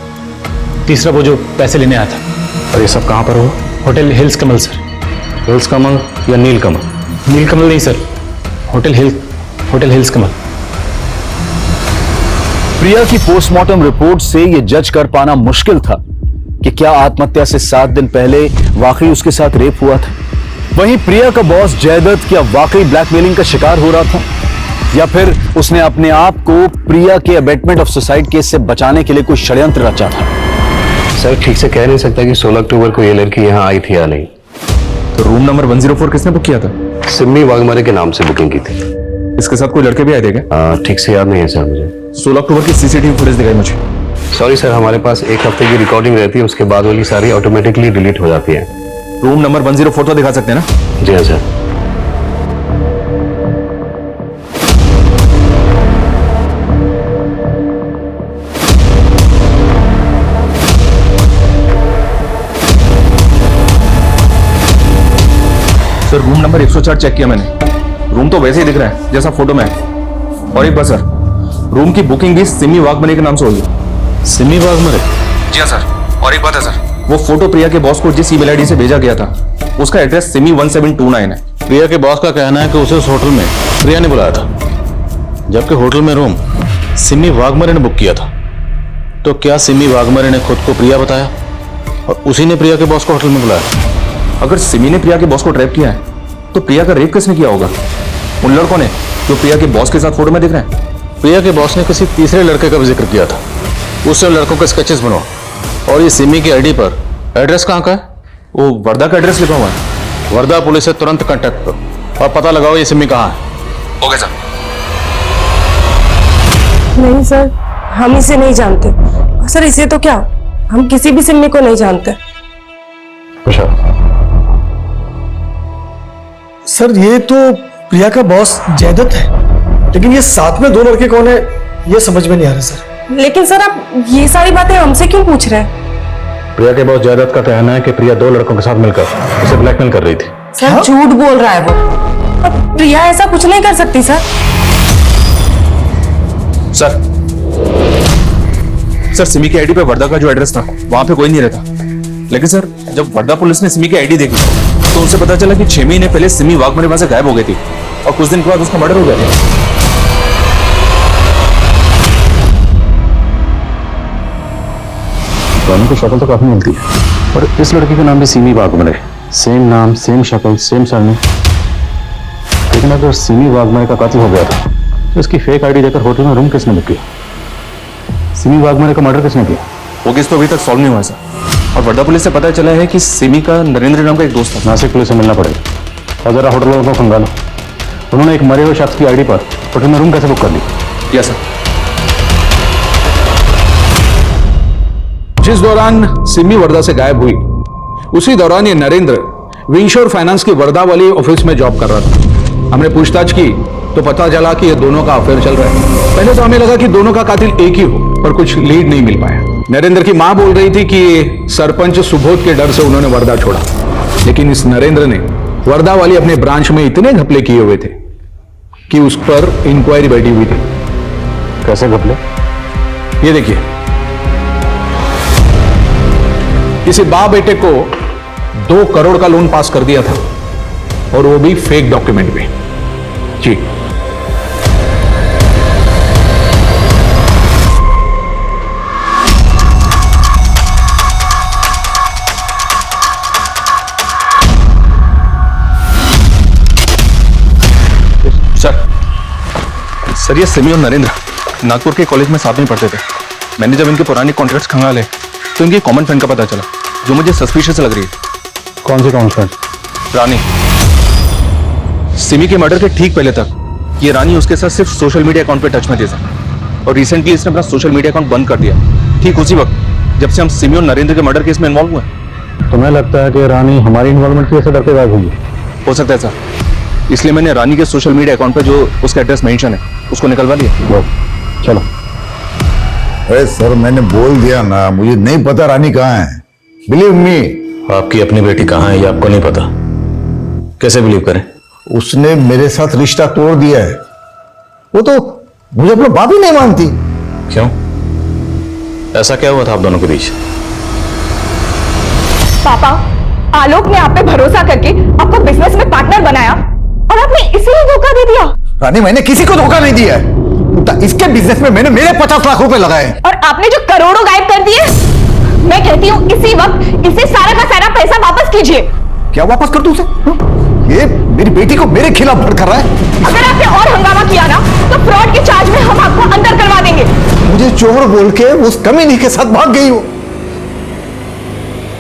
तीसरा वो जो पैसे लेने आया था। और ये सब कहां पर हुआ? होटल हिल्स कमल सर। हिल्स कमल या नील कमल? नील कमल नहीं सर, होटल हिल्स कमल। प्रिया की पोस्टमार्टम रिपोर्ट से यह जज कर पाना मुश्किल था कि क्या आत्महत्या से 7 दिन पहले वाकई उसके साथ रेप हुआ था। वहीं प्रिया का बॉस जयदत्त क्या वाकई ब्लैकमेलिंग का शिकार हो रहा था, या फिर उसने अपने आप को प्रिया के अबेटमेंट ऑफ सुसाइड केस से बचाने के लिए कोई षड्यंत्र रचा था। सर ठीक से कह नहीं सकता कि 16 अक्टूबर को ये लड़की यहाँ आई थी या नहीं। तो रूम नंबर 104 किसने बुक किया था? सिम्मी वाघमारे के नाम से बुकिंग की थी। इसके साथ कोई लड़के भी आए थे क्या? ठीक से याद नहीं है सर मुझे। 16 अक्टूबर की सीसीटीवी फुटेज दिखाई मुझे। सॉरी सर, हमारे पास 1 हफ्ते की रिकॉर्डिंग रहती है, उसके बाद वाली सारी ऑटोमेटिकली डिलीट हो जाती है। रूम नंबर 104 तो दिखा सकते हैं ना? जी हाँ sir. Sir room number 104 check किया मैंने। रूम तो वैसे ही दिख रहा है जैसा फोटो में है। और एक बात सर, रूम की बुकिंग भी सिमी वाघमरे के नाम से हुई है। सिमी वाघमरे? जी हाँ सर। और एक बात है सर, वो फोटो प्रिया के बॉस को जिस ईमेल आईडी से भेजा गया था उसका एड्रेस सिमी 1729 है। प्रिया के बॉस का कहना है कि उसे उस होटल में प्रिया ने बुलाया था, जबकि होटल में रूम सिमी वाघमरे ने बुक किया था। तो क्या सिमी वाघमरे ने खुद को प्रिया बताया और उसी ने प्रिया के बॉस को होटल में बुलाया? अगर सिमी ने प्रिया के बॉस को ट्रैप किया है तो प्रिया का रेप किसने किया होगा? उन लड़कों ने जो प्रिया के बॉस के साथ फोटो में दिख रहे हैं। प्रिया के बॉस ने किसी तीसरे लड़के का भी जिक्र किया था। उससे लड़कों के स्केचेस बनो। और ये सिमी की आईडी पर एड्रेस कहाँ का है? वो वर्धा का एड्रेस लिखा हुआ है। वर्धा पुलिस से तुरंत कांटेक्ट करो और पता लगाओ ये सिमी कहाँ है। Okay sir. नहीं सर, हम इसे नहीं जानते। सर इसे तो क्या, हम किसी भी सिम्मी को नहीं जानते। सर ये तो प्रिया का बॉस जयदत्त है, लेकिन ये साथ में 2 लड़के कौन है ये समझ में नहीं आ रहा सर। लेकिन सर आप ये सारी बातें हमसे क्यों पूछ रहे हैं? प्रिया के बॉस जयदत्त का कहना है कि प्रिया 2 लड़कों के साथ मिलकर उसे ब्लैकमेल कर रही थी। सर झूठ बोल रहा है वो। अब प्रिया ऐसा कुछ नहीं कर सकती सर। सर सिमी की आईडी पे वर्धा का जो एड्रेस था वहां पे कोई नहीं रहता। लेकिन सर जब वर्धा पुलिस ने सिमी की आईडी देखी तो उनसे पता चला कि 6 महीने पहले सिमी वाघमरे वहां से गायब हो गई थी और कुछ दिन के बाद उसका मर्डर हो गया था। दोनों की शक्ल तो काफी मिलती है, और इस लड़की का नाम भी सिमी वाघमरे, सेम नाम, सेम शक्ल, सेम सरनेम। लेकिन अगर सिमी वाघमरे का कातिल हो गया था तो इसकी फेक आईडी देकर होटल में रूम किसने बुक किया? सिमी वाघमरे का मर्डर किसने किया? वो केस तो अभी तक सॉल्व नहीं हुआ सर, और वर्धा पुलिस से पता चला है कि सिमी का नरेंद्र नाम का एक दोस्त था। नासिक पुलिस से मिलना पड़ेगा और जरा होटल वालों को खंगालो, उन्होंने एक मरे हुए शख्स की आईडी पर होटल में रूम कैसे बुक कर ली? Yes sir. जिस दौरान सिमी वर्धा से गायब हुई उसी दौरान ये नरेंद्र विंशोर फाइनेंस की वर्धा वाली ऑफिस में जॉब कर रहा था। हमने पूछताछ की तो पता चला कि ये दोनों का अफेयर चल रहा है। पहले तो हमें लगा कि दोनों का कातिल एक ही हो, पर कुछ लीड नहीं मिल पाया। नरेंद्र की मां बोल रही थी कि सरपंच सुबोध के डर से उन्होंने वर्धा छोड़ा, लेकिन इस नरेंद्र ने वर्धा वाली अपने ब्रांच में इतने घपले किए हुए थे कि उस पर इंक्वायरी बैठी हुई थी। कैसे घपले? ये देखिए, किसी बाप बेटे को 2 करोड़ का लोन पास कर दिया था, और वो भी फेक डॉक्यूमेंट में। जी सर ये सिमी और नरेंद्र नागपुर के कॉलेज में साथ में पढ़ते थे। मैंने जब इनके पुराने कॉन्ट्रैक्ट्स खंगाले तो इनकी कॉमन फ्रेंड का पता चला जो मुझे सस्पिशियस लग रही है। कौन सी कॉमन फ्रेंड? रानी। सिमी के मर्डर के ठीक पहले तक ये रानी उसके साथ सिर्फ सोशल मीडिया अकाउंट पे टच में थी सर, और रिसेंटली इसने अपना सोशल मीडिया अकाउंट बंद कर दिया, ठीक उसी वक्त जब से हम सिमी और नरेंद्र के मर्डर केस में इन्वॉल्व हुए। तुम्हें लगता है कि रानी हमारी इन्वॉल्वमेंट की वजह से डर के गायब हुई है? हो सकता है सर, इसलिए मैंने रानी के सोशल मीडिया अकाउंट पे जो उसका एड्रेस मेंशन है उसको निकलवा लिया। चलो। अरे सर मैंने बोल दिया ना, मुझे नहीं पता रानी कहाँ है। Believe me. आपकी अपनी बेटी कहाँ है ये आपको नहीं पता, कैसे बिलीव करें? उसने मेरे साथ रिश्ता तोड़ दिया है। वो तो मुझे अपना बाप ही नहीं मानती। क्यों? ऐसा क्या हुआ था आप दोनों के बीच? पापा, आलोक ने आप पे भरोसा करके आपको बिजनेस में पार्टनर बनाया और आपने इसीलिए धोखा दे दिया। रानी मैंने किसी को धोखा नहीं दिया है, इसके बिजनेस में मैंने मेरे 50 लाख रुपए लगाए। और आपने जो करोड़ों गायब कर दिए, मैं कहती हूँ इसी वक्त इसे सारा का सारा पैसा वापस कीजिए। क्या वापस कर दूं उसे? ये मेरी बेटी को मेरे खिलाफ भड़क कर रहा है। अगर आपने और हंगामा किया ना तो फ्रॉड के चार्ज में हम आपको अंदर करवा देंगे। मुझे चोर बोल के उस कमीनी के साथ भाग गई हो।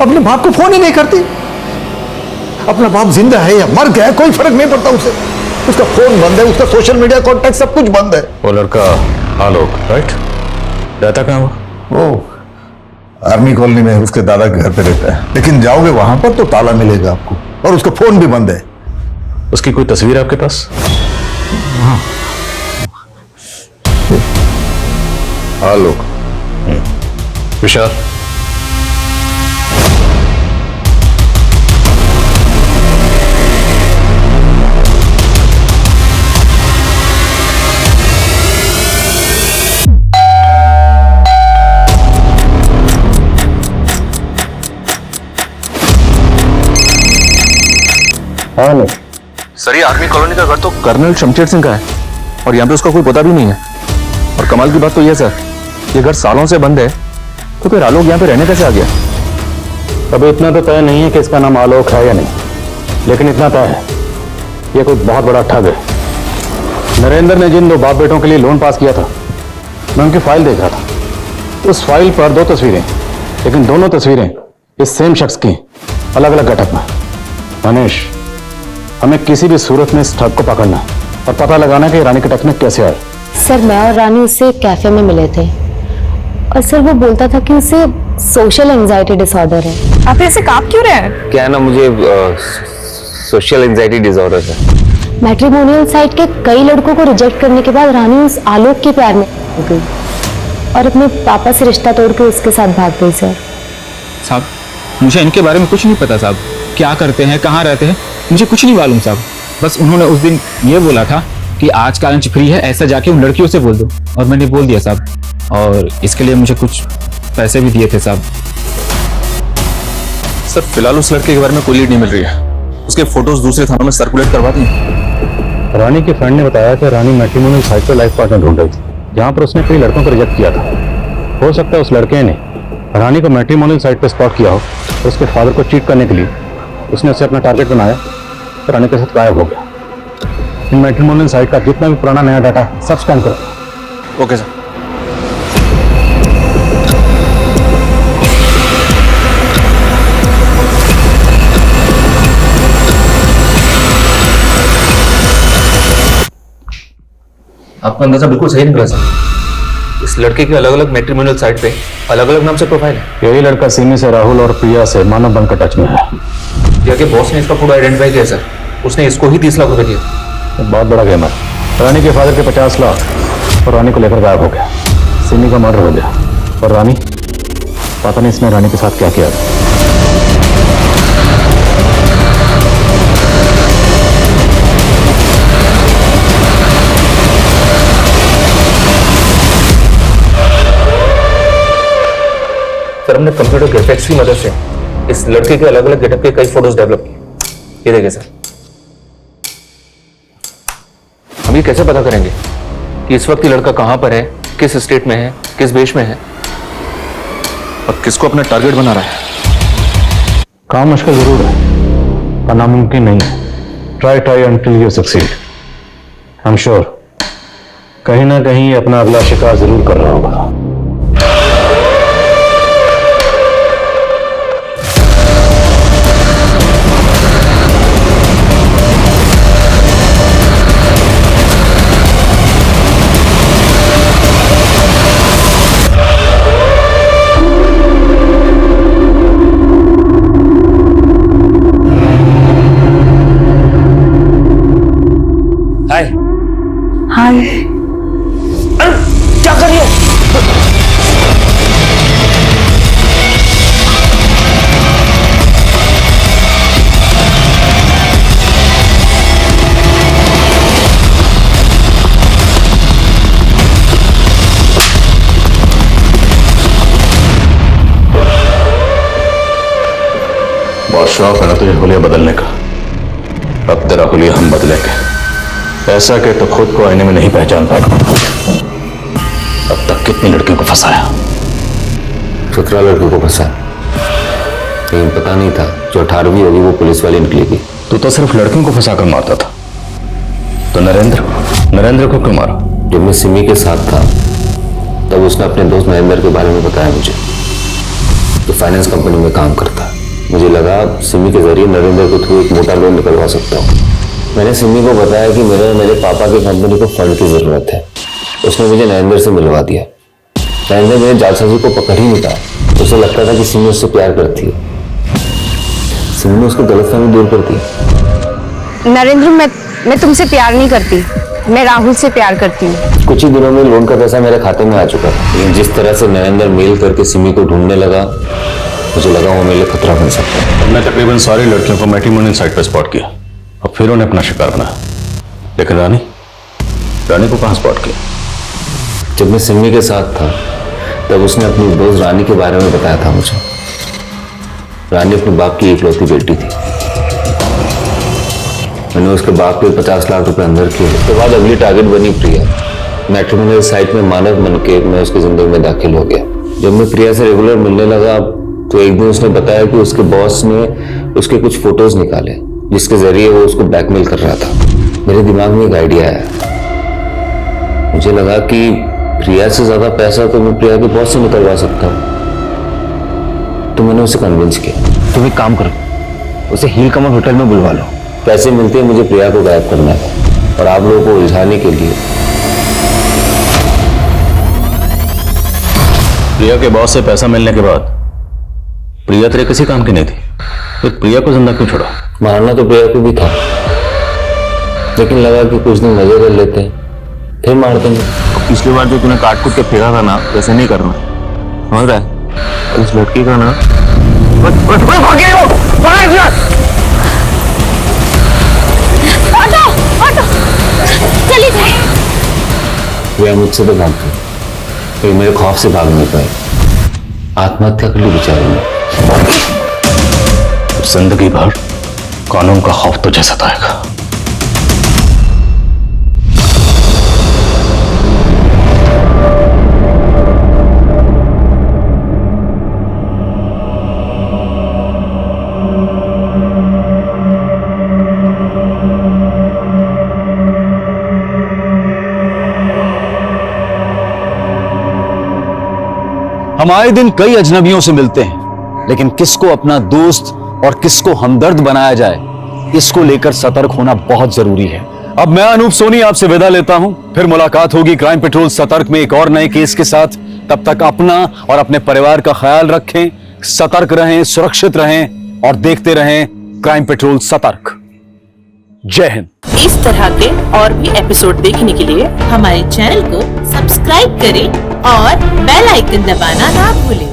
अपने बाप को फोन ही नहीं करती। अपना बाप जिंदा है या मर गया है कोई फर्क नहीं पड़ता उसे। उसका फोन बंद है, उसका सोशल मीडिया कॉन्टैक्ट सब कुछ बंद है। वो लड़का आलोक, राइट? रहता कहाँ वो? आर्मी कॉलोनी में उसके दादा के घर पे रहता है, लेकिन जाओगे वहां पर तो ताला मिलेगा आपको, और उसका फोन भी बंद है। उसकी कोई तस्वीर है आपके पास? आलोक। विशाल, सर ये आर्मी कॉलोनी का घर तो कर्नल शमशेर सिंह का है, और यहाँ पे उसका कोई पता भी नहीं है। और कमाल की बात तो ये सर, ये घर सालों से बंद है, तो फिर आलोक यहाँ पे रहने कैसे आ गया? अभी इतना तो तय नहीं है कि इसका नाम आलोक है या नहीं, लेकिन इतना तय है ये कोई बहुत बड़ा ठग है। नरेंद्र ने जिन 2 बाप बेटों के लिए लोन पास किया था, मैं उनकी फाइल देख रहा था। उस फाइल पर 2 तस्वीरें, लेकिन दोनों तस्वीरें इस सेम शख्स की, अलग अलग गेटअप में। मनीष, हमें किसी भी सूरत में इस ठग को पकड़ना और पता लगाना कि रानी के टच में कैसे आए। सर मैं और रानी उससे कैफे में मिले थे, और सर वो बोलता था कि उसे सोशल एंजाइटी डिसऑर्डर है। आप ऐसे कांप क्यों रहे हैं? क्या है ना, मुझे सोशल एंजाइटी डिसऑर्डर है। मैट्रिमोनियल साइट के कई लड़कों को रिजेक्ट करने के बाद रानी उस आलोक के प्यार में हो गई और अपने पापा से रिश्ता तोड़ के उसके साथ भाग गई। सर साहब मुझे इनके बारे में कुछ नहीं पता साहब, क्या करते हैं, कहाँ रहते हैं, मुझे कुछ नहीं मालूम साहब। बस उन्होंने उस दिन ये बोला था कि आज का लंच फ्री है, ऐसा जाके उन लड़कियों से बोल दो, और मैंने बोल दिया साहब, और इसके लिए मुझे कुछ पैसे भी दिए थे साहब। सर फिलहाल उस लड़के के बारे में कोई लीड नहीं मिल रही है, उसके फोटोज दूसरे थानों में सर्कुलेट करवा दी? रानी के फ्रेंड ने बताया कि रानी मैट्रिमोनियल साइट पर लाइफ पार्टनर ढूंढ रही थी, जहां पर उसने कई लड़कों को रिजेक्ट किया था। हो सकता है उस लड़के ने रानी को मैट्रिमोनियल साइट पर स्पॉट किया हो और उसके फादर को चीट करने के लिए उसने उसे अपना टारगेट बनाया और रानी के साथ गायब हो गया। इन मैट्रिमोनियल साइट का जितना भी पुराना नया डाटा सब स्कैन करो। Okay sir. आपका अंदाजा बिल्कुल सही निकला सर। इस लड़के के अलग अलग मैट्रिमोनियल साइट पे अलग अलग नाम से प्रोफाइल है। यही लड़का सिमी से, राहुल और प्रिया से मानव बनकर टच में है। प्रिया के बॉस ने इसका फोटो आइडेंटिफाई किया सर। उसने इसको ही 30 लाख रुपए दिए। बहुत बड़ा गेम है। रानी के फादर के 50 लाख और रानी को लेकर गायब हो गया। सिमी का मर्डर हो गया और रानी, पता नहीं इसने रानी के साथ क्या किया। सर हमने कंप्यूटर ग्राफिक्स की मदद से इस लड़के के अलग अलग गेटअप के कई फोटोज डेवलप किए। ये देखिए सर। हम ये कैसे पता करेंगे कि इस वक्त ये लड़का कहां पर है, किस स्टेट में है, किस वेश में है और किसको अपना टारगेट बना रहा है? काम मुश्किल जरूर है पर नामुमकिन नहीं है। Try until you succeed. I am sure कहीं ना कहीं ये अपना अगला शिकार जरूर कर रहा होगा। हाय हाय। क्या कर रही है? बहुत शौक है ना तुझे हुलिया बदलने का। अब तेरा हुलिया हम बदलेंगे। ऐसा कि तो खुद को आईने में नहीं पहचान पाएगा। अब तक कितनी लड़कियों को फंसाया? 17 लड़कियों को फंसा, लेकिन पता नहीं था जो 18वीं होगी वो पुलिस वाली निकलेगी। तू तो सिर्फ लड़कियों को फंसाकर मारता था, तो नरेंद्र को क्यों मारा? जब मैं सिमी के साथ था तब उसने अपने दोस्त नरेंद्र के बारे में बताया मुझे। तो फाइनेंस कंपनी में काम करता। मुझे लगा सिमी के जरिए नरेंद्र को थ्रू एक मोटा लोन निकलवा सकता हूँ। मैंने सिमी को बताया कि मेरे पापा की कंपनी को फंड की जरूरत है। उसने मुझे नरेंद्र से मिलवा दिया। नरेंद्र मेरे जालसाजी को पकड़ ही नहीं पाया। उसे लगता था कि सिमी उससे प्यार करती है। सिमी ने उसकी गलतफहमी दूर कर दी। नरेंद्र, मैं तुमसे प्यार नहीं करती, मैं राहुल से प्यार करती हूँ। कुछ ही दिनों में लोन का पैसा मेरे खाते में आ चुका था, लेकिन जिस तरह से नरेंद्र मेल करके सिमी को ढूंढने लगा, मुझे लगा वो मेरे लिए खतरा बन सकता है। हमने तकरीबन सारी लड़कियों को मैट्रिमोनियल साइट पर स्पॉट किया और फिर उन्हें अपना शिकार बनाया। लेकिन रानी को कहां स्पॉट किया? जब मैं सिमी के साथ था तब उसने अपनी दोस्त रानी के बारे में बताया था मुझे। रानी अपने बाप की इकलौती बेटी थी। मैंने उसके बाप के 50 लाख रुपए अंदर किए। उसके बाद अगली टारगेट बनी प्रिया। मैट्रिमोनियल साइट में मानव बन के मैं उसकी जिंदगी में दाखिल हो गया। जब मैं प्रिया से रेगुलर मिलने लगा तो एक दिन उसने बताया कि उसके बॉस ने उसके कुछ फोटोज निकाले जिसके जरिए वो उसको ब्लैकमेल कर रहा था। मेरे दिमाग में एक आइडिया आया। मुझे लगा कि प्रिया से ज्यादा पैसा तो मैं प्रिया के बॉस से निकलवा सकता हूँ। तो मैंने उसे कन्विंस किया। तुम एक काम करो, उसे हील कमल होटल में बुलवा लो। पैसे मिलते हैं मुझे प्रिया को गायब करना है और आप लोगों को उलझाने के लिए। प्रिया के बॉस से पैसा मिलने के बाद प्रिया तेरे किसी काम की नहीं थी, तो प्रिया को जिंदा क्यों छोड़ा? मारना तो प्रिया को भी था, लेकिन लगा कि कुछ दिन मजे कर लेते हैं फिर मार देंगे। पिछली बार जो तूने काट कूट के फेंका था ना, वैसे नहीं करना, समझ रहा है? उस लड़की का ना चली जाए। प्रिया मुझसे तो भाग गई, लेकिन मेरे खौफ से भाग नहीं पाए। आत्महत्या कर ली बेचारी ने। जिंदगी भर कानून का खौफ तुझे सताएगा। हम आए दिन कई अजनबियों से मिलते हैं, लेकिन किसको अपना दोस्त और किसको हमदर्द बनाया जाए, इसको लेकर सतर्क होना बहुत जरूरी है। अब मैं अनूप सोनी आपसे विदा लेता हूं, फिर मुलाकात होगी क्राइम पेट्रोल सतर्क में एक और नए केस के साथ। तब तक अपना और अपने परिवार का ख्याल रखें, सतर्क रहें, सुरक्षित रहें और देखते रहें क्राइम पेट्रोल सतर्क। जय हिंद। इस तरह के और भी एपिसोड देखने के लिए हमारे चैनल को सब्सक्राइब करें और बेल आइकन दबाना ना भूलें।